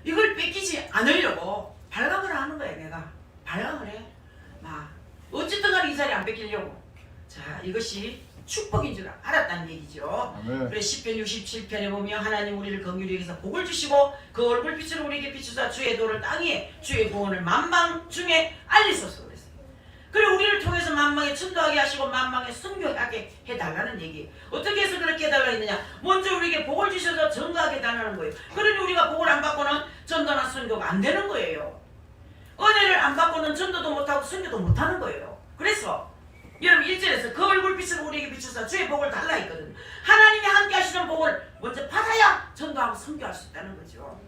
이걸 뺏기지 않으려고 발광을 하는 거야. 내가 발광을 해. 막 어쨌든 간에 이 자리 안 뺏기려고. 자, 이것이 축복인 줄 알았다는 얘기죠. 아멘. 그래서 시편 67편에 보면 하나님 우리를 긍휼히 여기서 복을 주시고 그 얼굴빛으로 우리에게 비추사 주의 도를 땅 위에 주의 구원을 만방 중에 알리소서 그랬어요. 그리고 우리를 통해서 만방에 전도하게 하시고 만방에 선교하게 해달라는 얘기예요. 어떻게 해서 그렇게 해달라 했느냐. 먼저 우리에게 복을 주셔서 전도하게 해달라는 거예요. 그러니 우리가 복을 안 받고는 전도나 선교가 안 되는 거예요. 은혜를 안 받고는 전도도 못하고 선교도 못하는 거예요. 그래서 여러분 1절에서 그 얼굴빛을 우리에게 비추사 주의 복을 달라 했거든요. 하나님이 함께 하시는 복을 먼저 받아야 전도하고 선교할 수 있다는 거죠.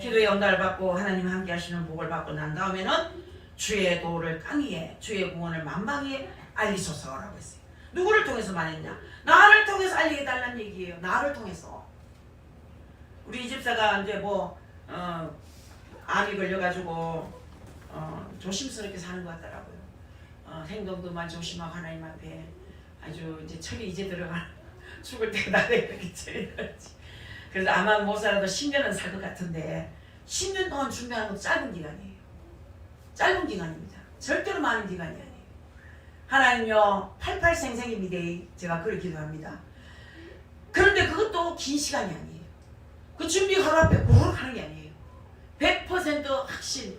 기도의 응답을 받고 하나님이 함께 하시는 복을 받고 난 다음에는 주의 도를 땅 위에 주의 구원을 만방에 알리소서라고 했어요. 누구를 통해서 말했냐? 나를 통해서 알리게 달라는 얘기예요. 나를 통해서. 우리 이 집사가 이제 암이 걸려가지고 조심스럽게 사는 것 같더라고요. 행동도만 조심하고 하나님 앞에 아주 이제 철이 이제 들어가 죽을 때가 나래 이렇게 철이 들었지. 그래서 아마 못 살아도 10년은 살 것 같은데 10년 동안 준비하는 건 짧은 기간이에요. 짧은 기간입니다. 절대로 많은 기간이 아니에요. 하나님요 88생생입니다. 제가 그렇게 기도합니다. 그런데 그것도 긴 시간이 아니에요. 그 준비 하루 앞에 고르륵 하는 게 아니에요. 100% 확신.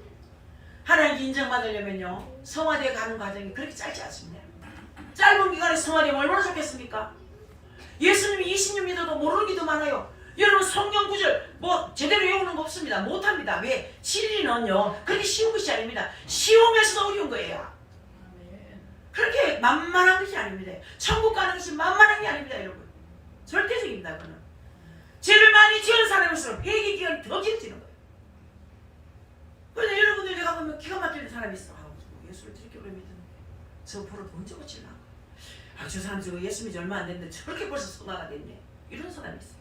하나님께 인정받으려면요 성화대에 가는 과정이 그렇게 짧지 않습니다. 짧은 기간에 성화되면 얼마나 좋겠습니까? 예수님이 20년 믿어도 모르는 기도 많아요. 여러분 성경 구절 제대로 외우는 거 없습니다. 못합니다. 왜? 진리는요 그렇게 쉬운 것이 아닙니다. 쉬우면서도 어려운 거예요. 그렇게 만만한 것이 아닙니다. 천국 가는 것이 만만한 게 아닙니다. 여러분 절대적입니다. 그거는 죄를 많이 지은 사람일수록 회개 기간이 더 길어지는 거예요. 그런데 여러분들 내가 보면 기가 막히는 사람이 있어. 예수를 저렇게 오래 믿었는데 저 버릇 언제 고칠라? 저 사람 저거 예수 믿지 얼마 안 됐는데 저렇게 벌써 성화가 됐네. 이런 사람이 있어요.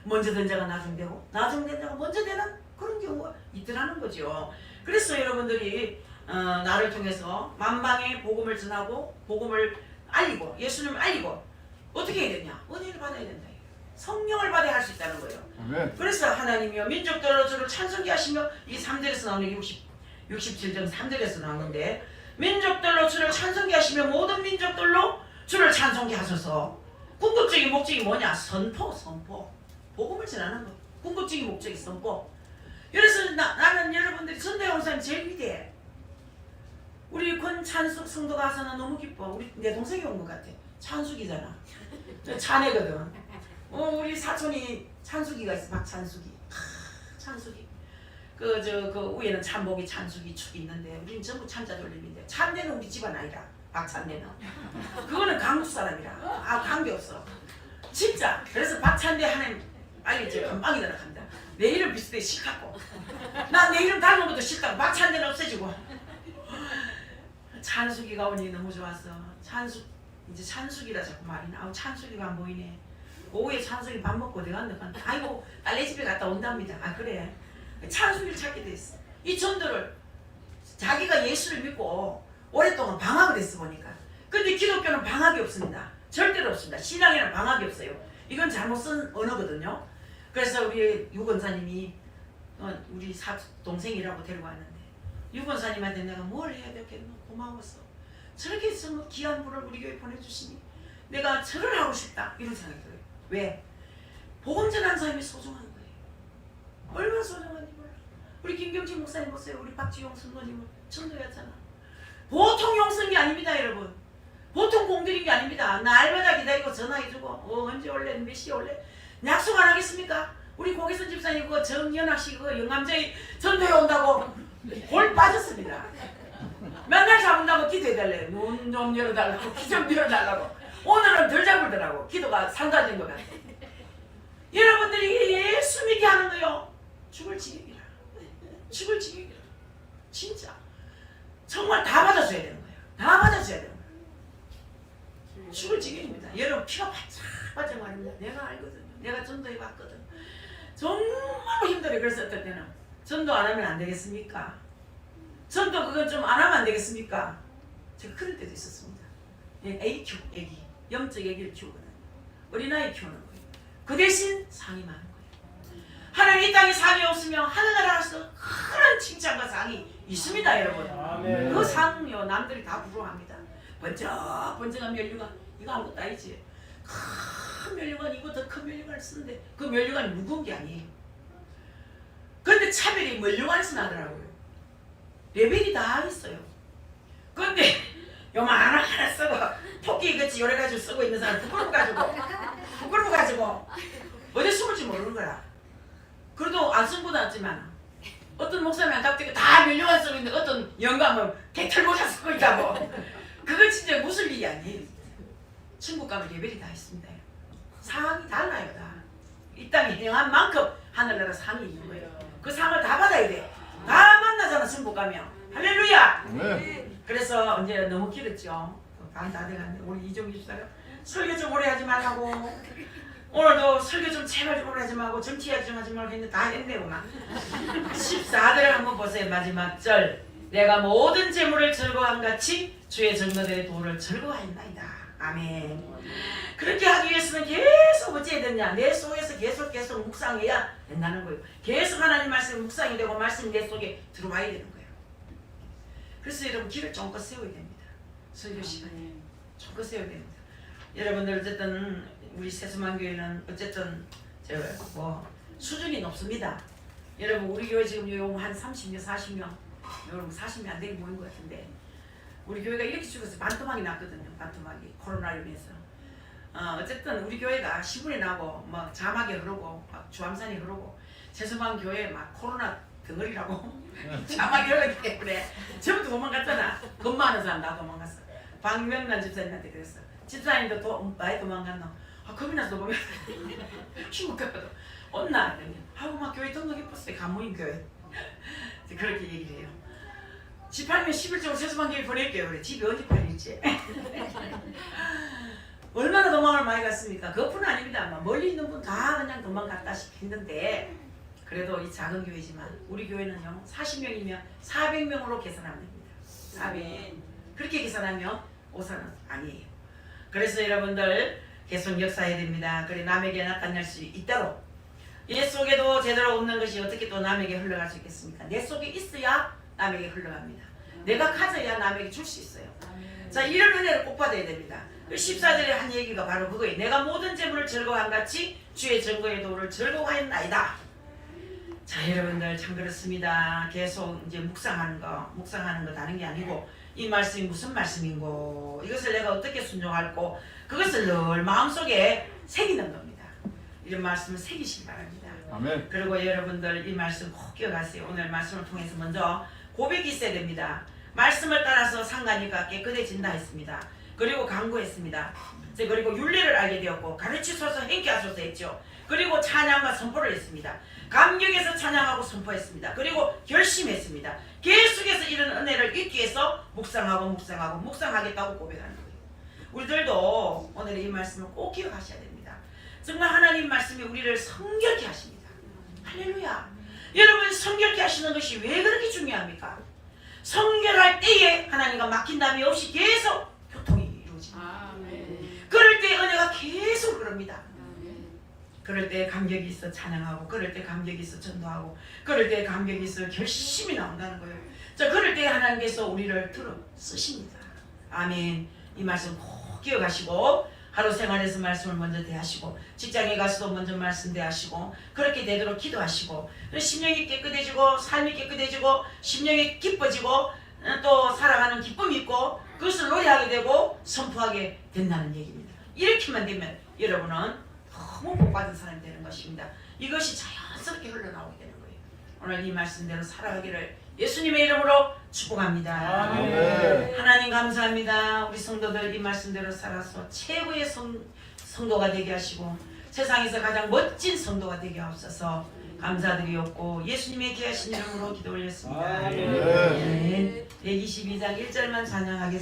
먼저 된 자가 나중되고 나중된 자가 먼저 되는 그런 경우가 있더라는 거죠. 그래서 여러분들이 나를 통해서 만방에 복음을 전하고 복음을 알리고 예수님을 알리고 어떻게 해야 되냐? 은혜를 받아야 된다. 성령을 받아야 할 수 있다는 거예요. 아멘. 그래서 하나님이요 민족들로 주를 찬송케 하시며 이 3절에서 나오는 67장 3절에서 나오는데 민족들로 주를 찬송케 하시며 모든 민족들로 주를 찬송케 하소서. 궁극적인 목적이 뭐냐? 선포. 복음을 전하는 거. 궁극적인 목적이 선포. 그래서 나는 여러분들이 전도의 원사님 제일 위대해. 우리 권찬숙 성도가 와서는 너무 기뻐. 내 동생이 온 것 같아. 찬숙이잖아. 자네거든. 우리 사촌이 찬숙이가 있어. 박찬숙이. 찬숙이. 그 위에는 참복이 찬숙이 축이 있는데 우리는 전부 찬자 돌림인데 찬대는 우리 집안 아니라 박찬대는. 그거는 강북 사람이라. 관계 없어. 진짜. 그래서 박찬대 하나님 빨리 이제 금방이다 합니다. 내 이름 비슷해 싫다고. 난 내 이름 닮은 것도 싫다고. 박찬대는 없애주고. 찬숙이가 오니 너무 좋았어. 이제 찬숙이라 자꾸 말이 나. 찬숙이가 안 보이네. 오후에 찬숙이 밥 먹고 어디 갔나? 아이고 딸네 집에 갔다 온답니다. 그래. 찬숙이를 찾게 됐어. 이 전도를 자기가 예수를 믿고 오랫동안 방학을 했어 보니까. 근데 기독교는 방학이 없습니다. 절대로 없습니다. 신앙에는 방학이 없어요. 이건 잘못 쓴 언어거든요. 그래서 우리 유권사님이 우리 동생이라고 데리고 왔는데 유권사님한테 내가 뭘 해야 되겠노? 고마웠어. 저렇게 정말 귀한 분을 우리 교회 보내주시니 내가 절을 하고 싶다. 이런 생각이 들어요. 왜? 복음 전하는 사람이 소중한 거예요. 얼마나 소중한지 몰라. 우리 김경진 목사님 보세요. 우리 박지용 선도님은 전도였잖아. 보통 용서인 게 아닙니다. 여러분. 보통 공들인 게 아닙니다. 날마다 기다리고 전화해주고 언제 올래? 몇 시에 올래? 약속 안 하겠습니까? 우리 고기선 집사님 그거 정연학씨 그거 영감제이 전도해 온다고 골 빠졌습니다. 맨날 잡은다고 기도해달래요. 눈 좀 열어달라고 귀 좀 열어달라고. 오늘은 덜 잡을더라고. 기도가 상가된 것 같아. 여러분들이 예수 믿게 하는 거요. 죽을 지경이라. 죽을 지경이라. 진짜. 정말 다 받아줘야 되는 거예요. 다 받아줘야 되는 거예요. 죽을 지경입니다. 여러분 피가 바짝 말입니다. 내가 알거든요. 내가 전도해봤거든. 정말로 힘들어요. 그래서 어떨 때는 전도 안 하면 안 되겠습니까? 전도 그건 좀 안 하면 안 되겠습니까? 제가 그럴 때도 있었습니다. 애기. 영적 애기를 키우거든요. 어린아이 키우는 거예요. 그 대신 상이 많은 거예요. 하나님 이 땅에 상이 없으면 하늘나라에서 큰 칭찬과 상이 있습니다, 여러분. 아멘. 그 상요 남들이 다 부러워합니다. 번쩍번쩍한 면류관 이거 아무것도 아니지. 큰 면류관 이거 더 큰 면류관을 쓰는데 그 면류관이 무거운 게 아니에요. 그런데 차별이 면류관에서 나더라고요. 레벨이 다 있어요. 그런데 요만한 하나 쓰고 토끼 같이 여러 가지 쓰고 있는 사람 부끄러워 가지고 어디 숨을지 모르는 거야. 그래도 안 쓴 것도 없지만 어떤 목사님이 갑자기 다 면류관 쓰고 있는데 어떤 영감은 개털모자 쓰고 있다고. 그건 진짜 무슨 일이 아니에요. 천국가면 레벨이 다 있습니다. 상이 달라요. 다. 이 땅에 행한 만큼 하늘나라 상이 있는 거예요. 그 상을 다 받아야 돼. 다 만나잖아, 천국 가면. 할렐루야. 그래서 이제 너무 길었죠. 반 다 돼갔는데 우리 이종기 집사가 설교 좀 오래 하지 말라고. 오늘도 설교 좀 제발 좀 오래 하지 말고 정치 좀 하지 말고 했는데 다 했네요. 14절을 한번 보세요. 마지막 절. 내가 모든 재물을 즐거워함 같이 주의 증거들의 도를 즐거워했나이다. 아멘. 그렇게 하기 위해서는 계속 어찌해야 되냐. 내 속에서 계속 묵상해야 된다는 거예요. 계속 하나님 말씀이 묵상이 되고 말씀이 내 속에 들어와야 되는 거예요. 그래서 여러분 길을 쫑긋 세워야 됩니다. 설교 시간에 쫑긋 세워야 됩니다. 여러분들 어쨌든 우리 세수만교회는 어쨌든 뭐 수준이 높습니다. 여러분 우리 교회 지금 한 30명 40명 여러분 40명 안 되게 모인 것 같은데 우리 교회가 이렇게 죽어서 반토막이 났거든요. 반토막이 코로나로 인해서. 어쨌든 우리 교회가 시골이 나고 막 자막이 흐르고 막 주암산이 흐르고 세수만 교회 막 코로나 덩어리라고 자막이 흐르기 때문에 전부 도망갔잖아. 근무하는 사람 다 도망갔어. 박명란 집사님한테 그랬어. 집사님도 많이 도망갔노? 겁이 나서 도망갔어. 중국가도 온나? 하고 막 교회 등록해봤어요. 간모인 교회. 그렇게 얘기를 해요. 집 팔면 11쪽으로 세수만 교회 보낼게요. 그래. 집이 어디 팔릴지. 얼마나 도망을 많이 갔습니까? 그뿐 아닙니다. 멀리 있는 분 다 그냥 도망갔다시피 했는데 그래도 이 작은 교회지만 우리 교회는요 40명이면 400명으로 계산하면 됩니다. 400명. 그렇게 계산하면 오산은 아니에요. 그래서 여러분들 계속 역사해야 됩니다. 그래 남에게 나타낼 수 있도록 얘 속에도 제대로 없는 것이 어떻게 또 남에게 흘러갈 수 있겠습니까? 내 속에 있어야 남에게 흘러갑니다. 내가 가져야 남에게 줄 수 있어요. 자 이런 은혜를 꼭 받아야 됩니다. 14절에 한 얘기가 바로 그거예요. 내가 모든 재물을 즐거워한 같이 주의 증거의 도를 즐거워했나이다. 자 여러분들 참 그렇습니다. 계속 이제 묵상하는 거 다른 게 아니고 이 말씀이 무슨 말씀인고 이것을 내가 어떻게 순종할고 그것을 늘 마음속에 새기는 겁니다. 이런 말씀을 새기시기 바랍니다. 아멘. 그리고 여러분들 이 말씀 꼭 기억하세요. 오늘 말씀을 통해서 먼저 고백이 있어야 됩니다. 말씀을 따라서 상가니까 깨끗해진다 했습니다. 그리고 강구했습니다. 그리고 윤리를 알게 되었고 가르치소서 행케하소서 했죠. 그리고 찬양과 선포를 했습니다. 감격해서 찬양하고 선포했습니다. 그리고 결심했습니다. 계속해서 이런 은혜를 잊기 위해서 묵상하겠다고 고백하는 거예요. 우리들도 오늘 이 말씀을 꼭 기억하셔야 됩니다. 정말 하나님 말씀이 우리를 성결케 하십니다. 할렐루야. 여러분 성결케 하시는 것이 왜 그렇게 중요합니까? 성결할 때에 하나님과 막힌 담이 없이 계속 교통이 이루어집니다. 그럴 때 은혜가 계속 그럽니다. 그럴 때 감격이 있어 찬양하고 그럴 때 감격이 있어 전도하고 그럴 때 감격이 있어 결심이 나온다는 거예요. 자 그럴 때 하나님께서 우리를 들어 쓰십니다. 아멘. 이 말씀 꼭 기억하시고 하루 생활에서 말씀을 먼저 대하시고 직장에 가서도 먼저 말씀 대하시고 그렇게 되도록 기도하시고 심령이 깨끗해지고 삶이 깨끗해지고 심령이 기뻐지고 또 살아가는 기쁨이 있고 그것을 노래하게 되고 선포하게 된다는 얘기입니다. 이렇게만 되면 여러분은 너무 복받은 사람이 되는 것입니다. 이것이 자연스럽게 흘러나오게 되는 거예요. 오늘 이 말씀대로 살아가기를 예수님의 이름으로 축복합니다. 아멘. 하나님 감사합니다. 우리 성도들 이 말씀대로 살아서 최고의 성도가 되게 하시고 세상에서 가장 멋진 성도가 되게 하옵소서. 감사드리옵고 예수님의 귀하신 이름으로 기도 올렸습니다. 아멘. 122장 1절만 찬양하겠습니다.